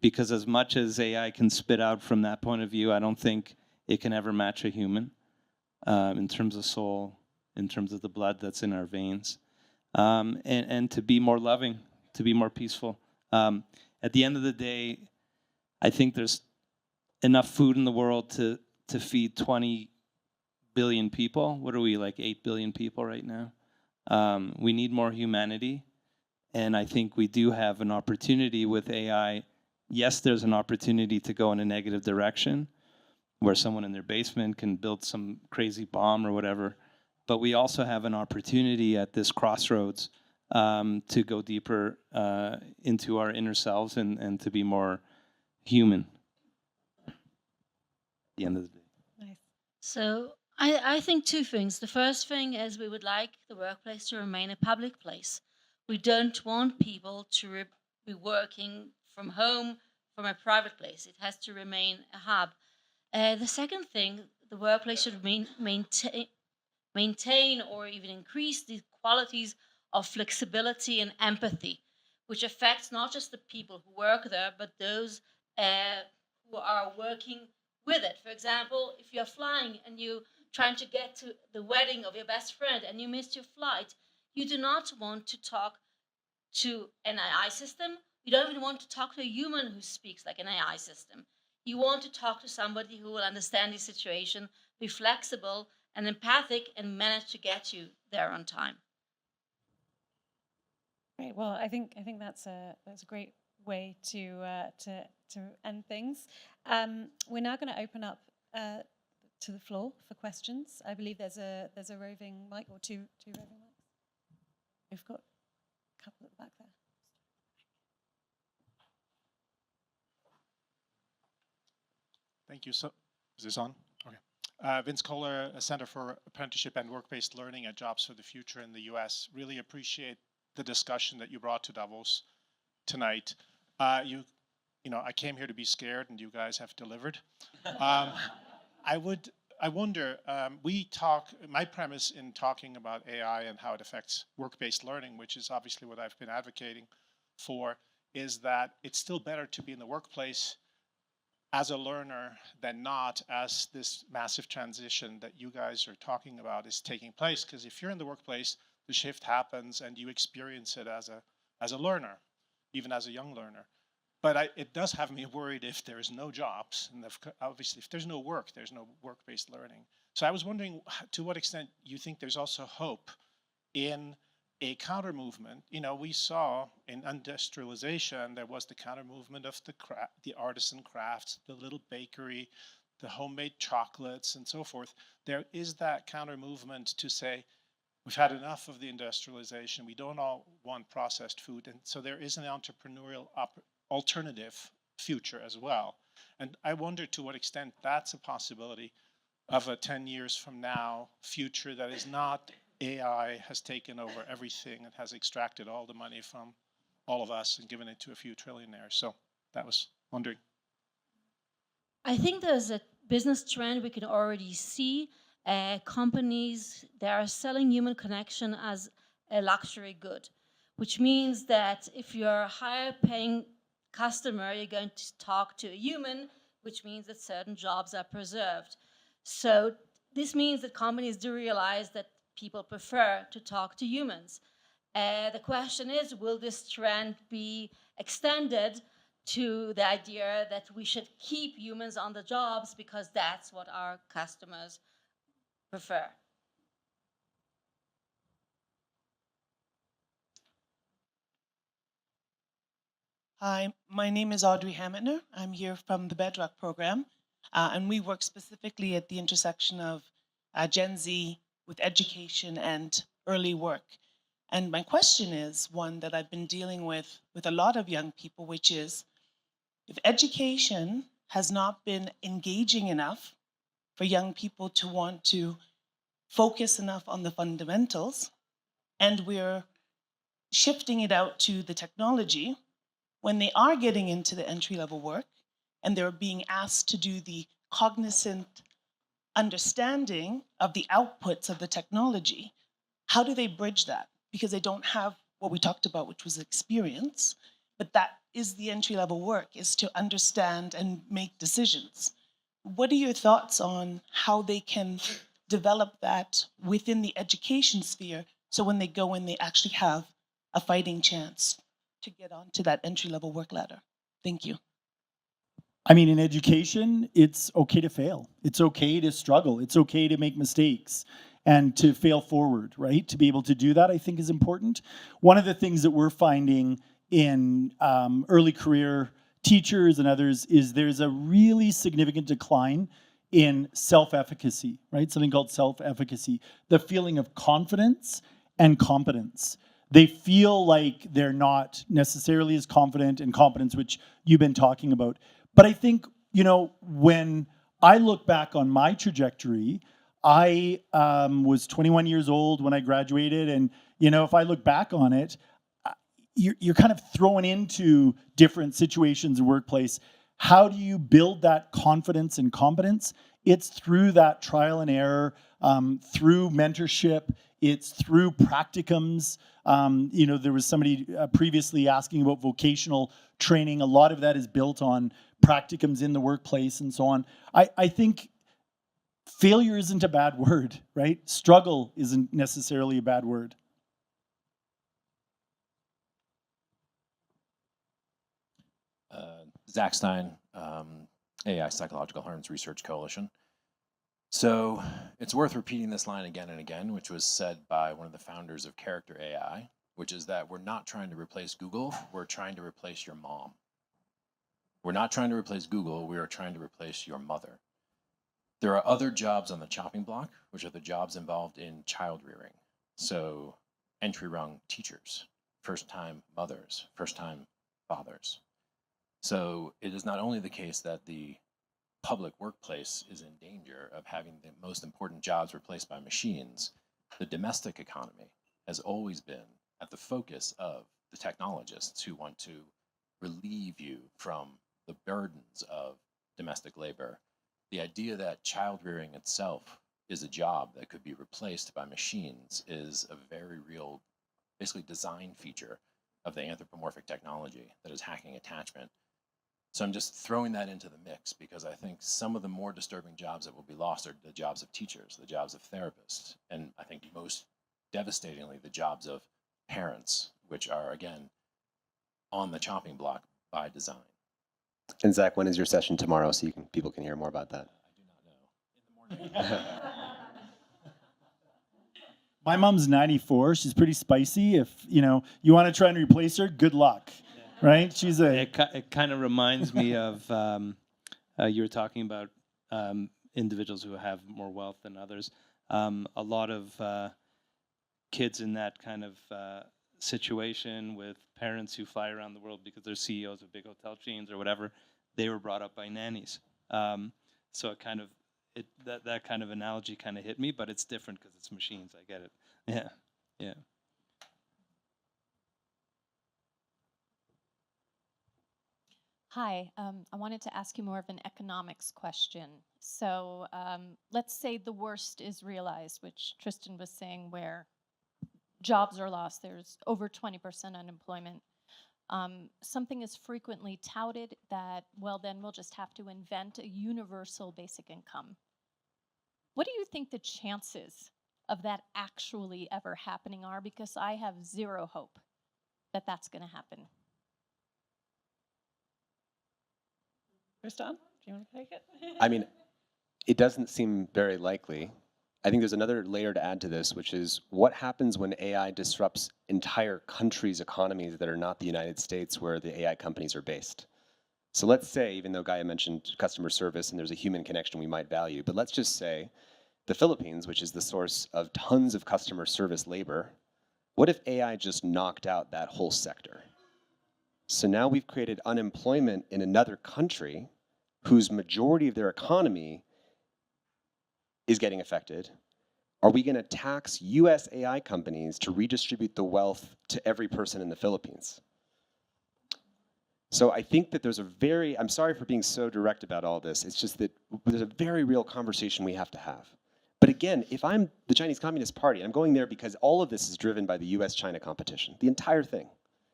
D: Because as much as AI can spit out from that point of view, I don't think it can ever match a human in terms of soul, in terms of the blood that's in our veins, and to be more loving, to be more peaceful. At the end of the day, I think there's enough food in the world to feed 20 billion people. What are we, like 8 billion people right now? We need more humanity. And I think we do have an opportunity with AI. Yes, there's an opportunity to go in a negative direction where someone in their basement can build some crazy bomb or whatever. But we also have an opportunity at this crossroads to go deeper into our inner selves and to be more human at the end of the day.
A: Nice.
F: So I think two things. The first thing is we would like the workplace to remain a public place. We don't want people to be working from home, from a private place. It has to remain a hub. The second thing, the workplace should maintain or even increase the qualities of flexibility and empathy, which affects not just the people who work there, but those who are working with it. For example, if you're flying and you're trying to get to the wedding of your best friend and you missed your flight, you do not want to talk to an AI system. You don't even want to talk to a human who speaks like an AI system. You want to talk to somebody who will understand the situation, be flexible and empathic, and manage to get you there on time.
A: Great. Well, I think that's a great way to end things. We're now going to open up to the floor for questions. I believe there's a roving mic or two roving mics. We've got a couple at the back there.
G: Thank you. So, is this on? Okay. Vince Kohler, Center for Apprenticeship and Work-Based Learning at Jobs for the Future in the U.S. Really appreciate the discussion that you brought to Davos tonight. You know, I came here to be scared, and you guys have delivered. I wonder. My premise in talking about AI and how it affects work-based learning, which is obviously what I've been advocating for, is that it's still better to be in the workplace as a learner than not, as this massive transition that you guys are talking about is taking place. Because if you're in the workplace, the shift happens and you experience it as a learner, even as a young learner. But it does have me worried if there's no jobs, and obviously if there's no work, there's no work-based learning. So I was wondering to what extent you think there's also hope in a counter movement. You know, we saw in industrialization, there was the counter movement of the artisan crafts, the little bakery, the homemade chocolates and so forth. There is that counter movement to say, we've had enough of the industrialization. We don't all want processed food. And so there is an entrepreneurial alternative future as well. And I wonder to what extent that's a possibility of a 10 years from now future that is not AI has taken over everything and has extracted all the money from all of us and given it to a few trillionaires. So that was wondering.
F: I think there's a business trend we can already see. Companies that are selling human connection as a luxury good, which means that if you're a higher paying customer, you're going to talk to a human, which means that certain jobs are preserved. So this means that companies do realize that people prefer to talk to humans. The question is, will this trend be extended to the idea that we should keep humans on the jobs because that's what our customers prefer?
H: Hi, my name is Audrey Hammett. I'm here from the Bedrock program, and we work specifically at the intersection of Gen Z with education and early work. And my question is one that I've been dealing with a lot of young people, which is, if education has not been engaging enough for young people to want to focus enough on the fundamentals, and we're shifting it out to the technology, when they are getting into the entry-level work and they're being asked to do the cognizant understanding of the outputs of the technology, how do they bridge that? Because they don't have what we talked about, which was experience, but that is the entry-level work, is to understand and make decisions. What are your thoughts on how they can develop that within the education sphere, so when they go in, they actually have a fighting chance to get onto that entry-level work ladder? Thank you.
C: I mean, in education, it's okay to fail. It's okay to struggle. It's okay to make mistakes and to fail forward, right? To be able to do that, I think, is important. One of the things that we're finding in early career teachers and others is there's a really significant decline in self-efficacy, right? Something called self-efficacy, the feeling of confidence and competence. They feel like they're not necessarily as confident and competence, which you've been talking about. But I think, you know, when I look back on my trajectory, I was 21 years old when I graduated. And, you know, if I look back on it, you're kind of thrown into different situations in workplace. How do you build that confidence and competence? It's through that trial and error, through mentorship. It's through practicums. You know, there was somebody previously asking about vocational training. A lot of that is built on practicums in the workplace and so on. I think failure isn't a bad word, right? Struggle isn't necessarily a bad word.
I: Zach Stein, AI Psychological Harms Research Coalition. So it's worth repeating this line again and again, which was said by one of the founders of Character AI, which is that we're not trying to replace Google, we're trying to replace your mom. We're not trying to replace Google, we are trying to replace your mother. There are other jobs on the chopping block, which are the jobs involved in child rearing. So entry rung teachers, first-time mothers, first-time fathers. So it is not only the case that the public workplace is in danger of having the most important jobs replaced by machines, the domestic economy has always been at the focus of the technologists who want to relieve you from the burdens of domestic labor. The idea that child rearing itself is a job that could be replaced by machines is a very real, basically design feature of the anthropomorphic technology that is hacking attachment. So I'm just throwing that into the mix because I think some of the more disturbing jobs that will be lost are the jobs of teachers, the jobs of therapists, and I think most devastatingly, the jobs of parents, which are, again, on the chopping block by design.
E: And Zach, when is your session tomorrow so people can hear more about that?
I: I do not know. In the morning.
C: My mom's 94. She's pretty spicy. If, you know, you want to try and replace her, good luck. Right? She's a...
D: It kind of reminds me of, you were talking about individuals who have more wealth than others. A lot of kids in that kind of situation with parents who fly around the world because they're CEOs of big hotel chains or whatever, they were brought up by nannies. So it kind of, that kind of analogy kind of hit me, but it's different because it's machines. I get it. Yeah, yeah.
J: Hi, I wanted to ask you more of an economics question. So let's say the worst is realized, which Tristan was saying, where jobs are lost. There's over 20% unemployment. Something is frequently touted that, well, then we'll just have to invent a universal basic income. What do you think the chances of that actually ever happening are? Because I have zero hope that that's going to happen.
A: Tristan, do you want to take it?
E: I mean, it doesn't seem very likely. I think there's another layer to add to this, which is what happens when AI disrupts entire countries' economies that are not the United States where the AI companies are based. So let's say, even though Gaia mentioned customer service and there's a human connection we might value, but let's just say the Philippines, which is the source of tons of customer service labor, What if AI just knocked out that whole sector? So now we've created unemployment in another country whose majority of their economy is getting affected. Are we going to tax US AI companies to redistribute the wealth to every person in the Philippines? So I think that there's a very, I'm sorry for being so direct about all this, it's just that there's a very real conversation we have to have. But again, if I'm the Chinese Communist Party, I'm going there because all of this is driven by the US-China competition, the entire thing.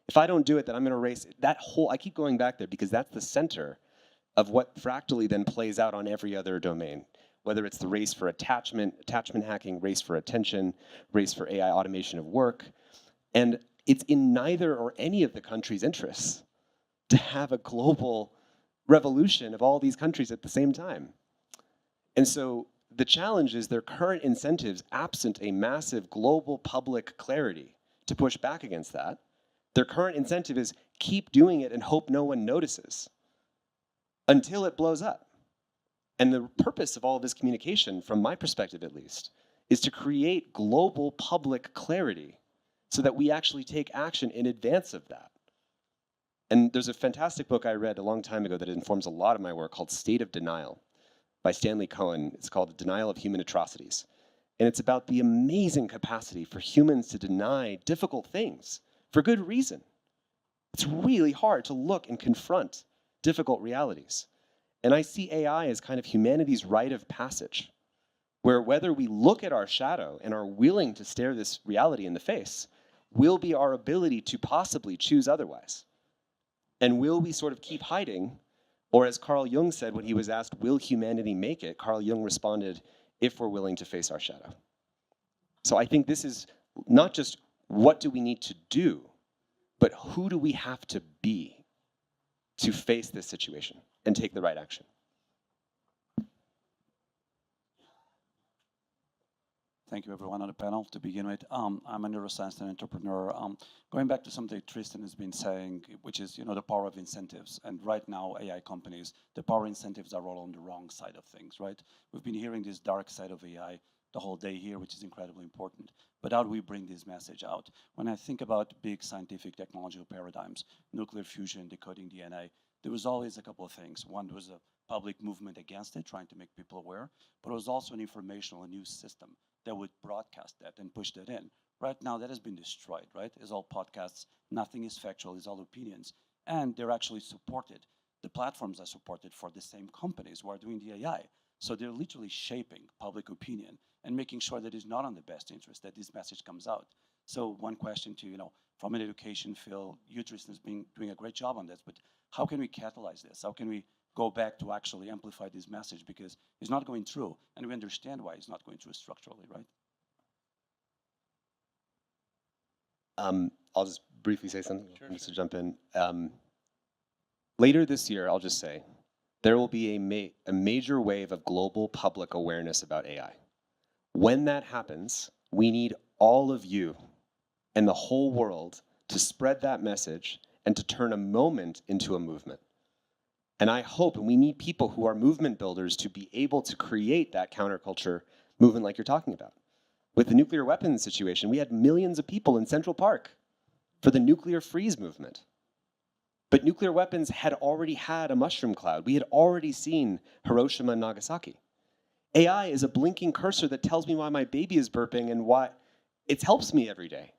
E: If I don't do it, then I'm going to race that whole, I keep going back there because that's the center of what fractally then plays out on every other domain, whether it's the race for attachment hacking, race for attention, race for AI automation of work. And it's in neither or any of the countries' interests to have a global revolution of all these countries at the same time. And so the challenge is their current incentives, absent a massive global public clarity to push back against that, their current incentive is keep doing it and hope no one notices until it blows up. And the purpose of all of this communication, from my perspective at least, is to create global public clarity so that we actually take action in advance of that. And there's a fantastic book I read a long time ago that informs a lot of my work called State of Denial by Stanley Cohen. It's called The Denial of Human Atrocities. And it's about the amazing capacity for humans to deny difficult things for good reason. It's really hard to look and confront difficult realities. And I see AI as kind of humanity's rite of passage, where whether we look at our shadow and are willing to stare this reality in the face, will be our ability to possibly choose otherwise. And will we sort of keep hiding? Or as Carl Jung said when he was asked, will humanity make it? Carl Jung responded, if we're willing to face our shadow. So I think this is not just what do we need to do, but who do we have to be to face this situation and take the right action?
K: Thank you, everyone on the panel. To begin with, I'm a neuroscience and entrepreneur. Going back to something Tristan has been saying, which is, the power of incentives. And right now, AI companies, the power incentives are all on the wrong side of things, right? We've been hearing this dark side of AI the whole day here, which is incredibly important. But how do we bring this message out? When I think about big scientific technological paradigms, nuclear fusion, decoding DNA, there was always a couple of things. One was a public movement against it, trying to make people aware, but it was also an informational news system that would broadcast that and push that in. Right now, that has been destroyed, right? It's all podcasts, nothing is factual, it's all opinions, and they're actually supported. The platforms are supported for the same companies who are doing the AI. So they're literally shaping public opinion and making sure that it's not on the best interest, that this message comes out. So one question to, from an education field, you, Tristan, has been doing a great job on this, but how can we catalyze this? How can we go back to actually amplify this message? Because it's not going through, and we understand why it's not going through structurally, right?
E: I'll just briefly say something, just to jump in.
B: Later this year, I'll just say, there will be a major wave of global public awareness about AI. When that happens, we need all of you and the whole world to spread that message and to turn a moment into a movement. And I hope, and we need people who are movement builders to be able to create that counterculture movement like you're talking about. With the nuclear weapons situation, we had millions of people in Central Park for the nuclear freeze movement. But nuclear weapons had already had a mushroom cloud. We had already seen Hiroshima and Nagasaki. AI is a blinking cursor that tells me why my baby is burping and why it helps me every day.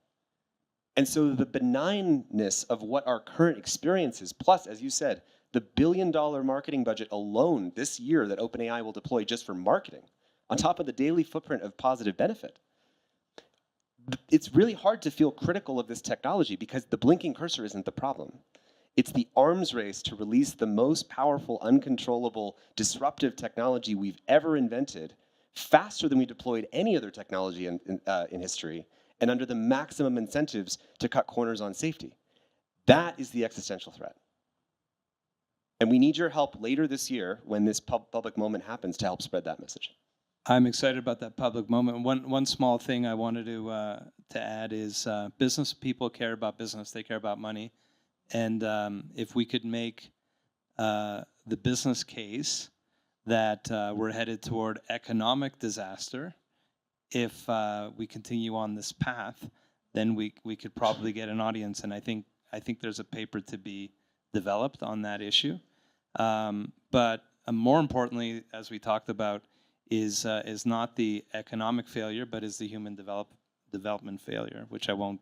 B: And so the benignness of what our current experience is, plus, as you said, the $1 billion marketing budget alone this year that OpenAI will deploy just for marketing, on top of the daily footprint of positive benefit. It's really hard to feel critical of this technology because the blinking cursor isn't the problem. It's the arms race to release the most powerful, uncontrollable, disruptive technology we've ever invented faster than we deployed any other technology in history, and under the maximum incentives to cut corners on safety. That is the existential threat. And we need your help later this year when this public moment happens to help spread that message.
D: I'm excited about that public moment. One small thing I wanted to add is business people care about business. They care about money. And if we could make the business case that we're headed toward economic disaster if we continue on this path, then we could probably get an audience. And I think there's a paper to be developed on that issue. But more importantly, as we talked about, is not the economic failure, but is the human development failure, which I won't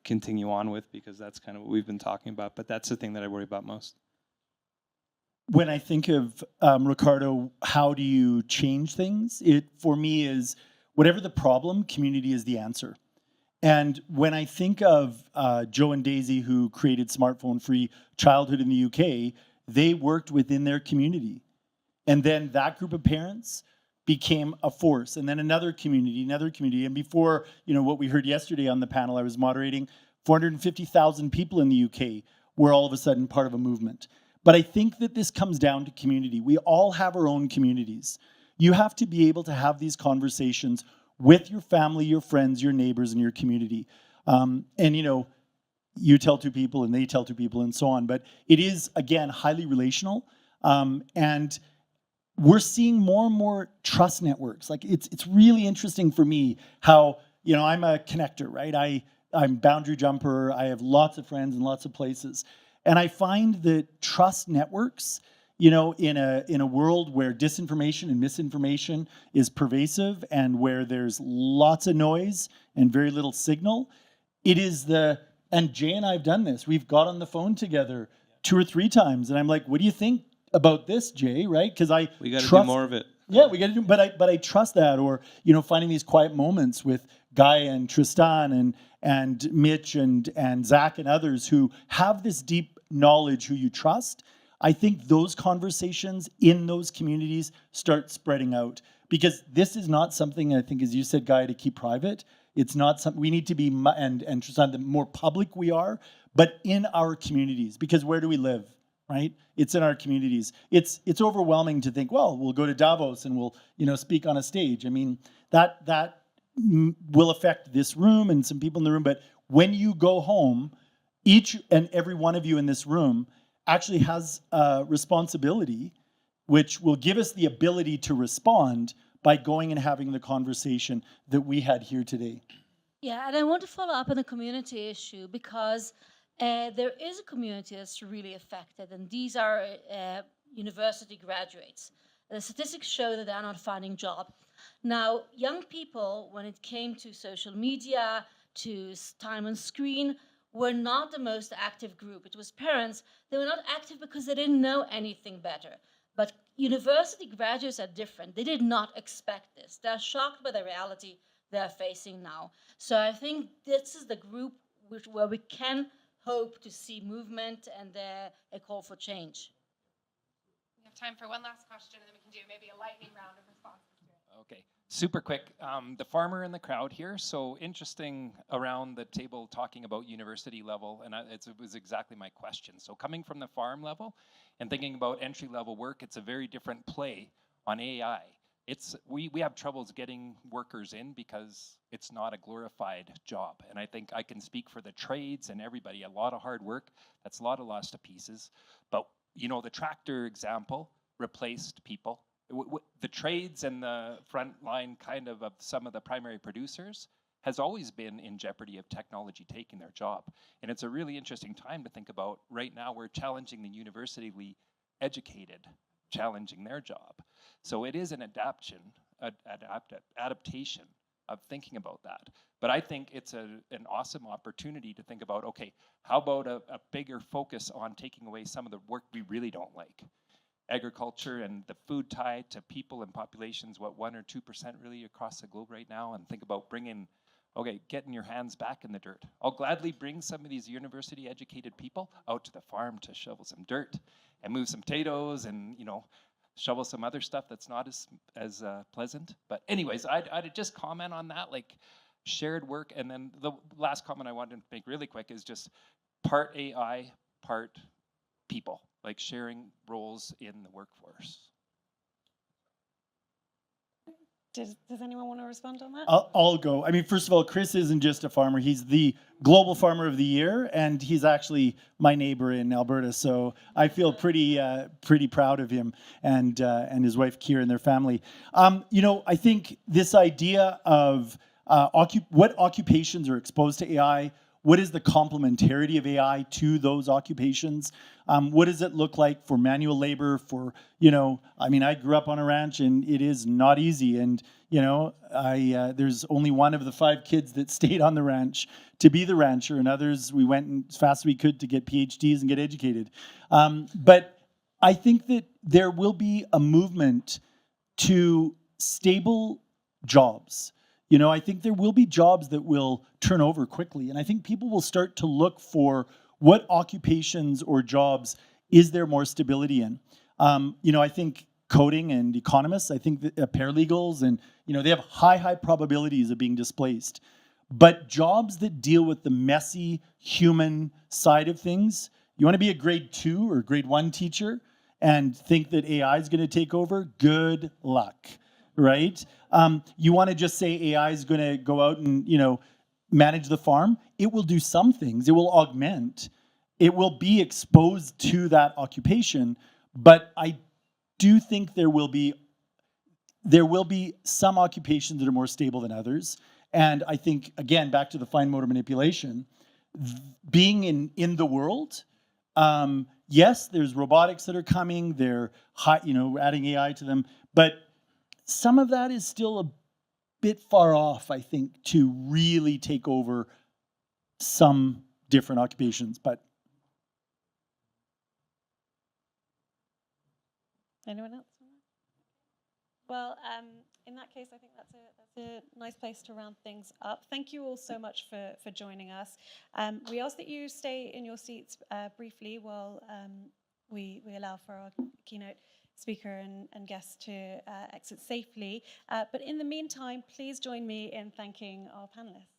D: continue on with because that's kind of what we've been talking about. But that's the thing that I worry about most.
C: When I think of, Ricardo, how do you change things? It, for me, is whatever the problem, community is the answer. And when I think of Joe and Daisy, who created Smartphone-Free Childhood in the UK, they worked within their community. And then that group of parents became a force. And then another community. And before, what we heard yesterday on the panel I was moderating, 450,000 people in the UK were all of a sudden part of a movement. But I think that this comes down to community. We all have our own communities. You have to be able to have these conversations with your family, your friends, your neighbors, and your community. You tell two people and they tell two people and so on. But it is, again, highly relational. And we're seeing more and more trust networks. Like it's really interesting for me how, I'm a connector, right? I'm boundary jumper. I have lots of friends in lots of places. And I find that trust networks, in a world where disinformation and misinformation is pervasive and where there's lots of noise and very little signal, it is and Jay and I have done this. We've got on the phone together 2 or 3 times, and I'm like, what do you think about this, Jay? Right? Because we got to do
D: more of it.
C: Yeah, we got to do, but I trust that, or finding these quiet moments with Gaia and Tristan and Mitch and Zach and others who have this deep knowledge, who you trust. I think those conversations in those communities start spreading out, because this is not something, I think, as you said, Gaia, to keep private. It's not something we need to be, and Tristan, the more public we are, but in our communities, because where do we live? Right? It's in our communities. It's overwhelming to think, well, we'll go to Davos and we'll, speak on a stage. I mean, that will affect this room and some people in the room. But when you go home, each and every one of you in this room actually has a responsibility, which will give us the ability to respond by going and having the conversation that we had here today.
F: Yeah, and I want to follow up on the community issue, because there is a community that's really affected, and these are university graduates. The statistics show that they're not finding jobs. Now, young people, when it came to social media, to time on screen, were not the most active group. It was parents. They were not active because they didn't know anything better. But university graduates are different. They did not expect this. They're shocked by the reality they're facing now. So I think this is the group where we can hope to see movement and a call for change.
L: We have time for one last question, and then we can do maybe a lightning round of responses to it.
M: Okay, super quick. The farmer in the crowd here, so interesting around the table talking about university level, and it was exactly my question. So coming from the farm level and thinking about entry-level work, it's a very different play on AI. We have troubles getting workers in because it's not a glorified job. And I think I can speak for the trades and everybody, a lot of hard work, that's a lot of lost to pieces. But, the tractor example replaced people. The trades and the front line kind of some of the primary producers has always been in jeopardy of technology taking their job. And it's a really interesting time to think about. Right now we're challenging the university educated, challenging their job. So it is an adaptation of thinking about that. But I think it's an awesome opportunity to think about, okay, how about a bigger focus on taking away some of the work we really don't like? Agriculture and the food tie to people and populations, 1 or 2% really across the globe right now, and think about getting your hands back in the dirt. I'll gladly bring some of these university educated people out to the farm to shovel some dirt and move some potatoes and, shovel some other stuff that's not as pleasant. But anyways, I'd just comment on that, like shared work. And then the last comment I wanted to make really quick is just part AI, part people, like sharing roles in the workforce.
A: Does anyone want to respond on that?
C: I'll go. I mean, first of all, Chris isn't just a farmer. He's the Global Farmer of the Year, and he's actually my neighbor in Alberta. So I feel pretty proud of him and his wife, Kira, and their family. I think this idea of what occupations are exposed to AI? What is the complementarity of AI to those occupations? What does it look like for manual labor? For, I mean, I grew up on a ranch and it is not easy. And, there's only one of the 5 kids that stayed on the ranch to be the rancher, and others, we went as fast as we could to get PhDs and get educated. But I think that there will be a movement to stable jobs. I think there will be jobs that will turn over quickly. And I think people will start to look for what occupations or jobs is there more stability in. I think coding and economists, I think that paralegals, and, they have high probabilities of being displaced. But jobs that deal with the messy human side of things, you want to be a grade 2 or grade 1 teacher and think that AI is going to take over? Good luck, right? You want to just say AI is going to go out and, manage the farm? It will do some things. It will augment. It will be exposed to that occupation. But I do think there will be some occupations that are more stable than others. And I think, again, back to the fine motor manipulation, being in the world, yes, there's robotics that are coming. They're adding AI to them, but some of that is still a bit far off, I think, to really take over some different occupations. But
A: anyone else? Well, in that case, I think that's a nice place to round things up. Thank you all so much for joining us. We ask that you stay in your seats briefly while we allow for our keynote speaker and guests to exit safely. But in the meantime, please join me in thanking our panelists.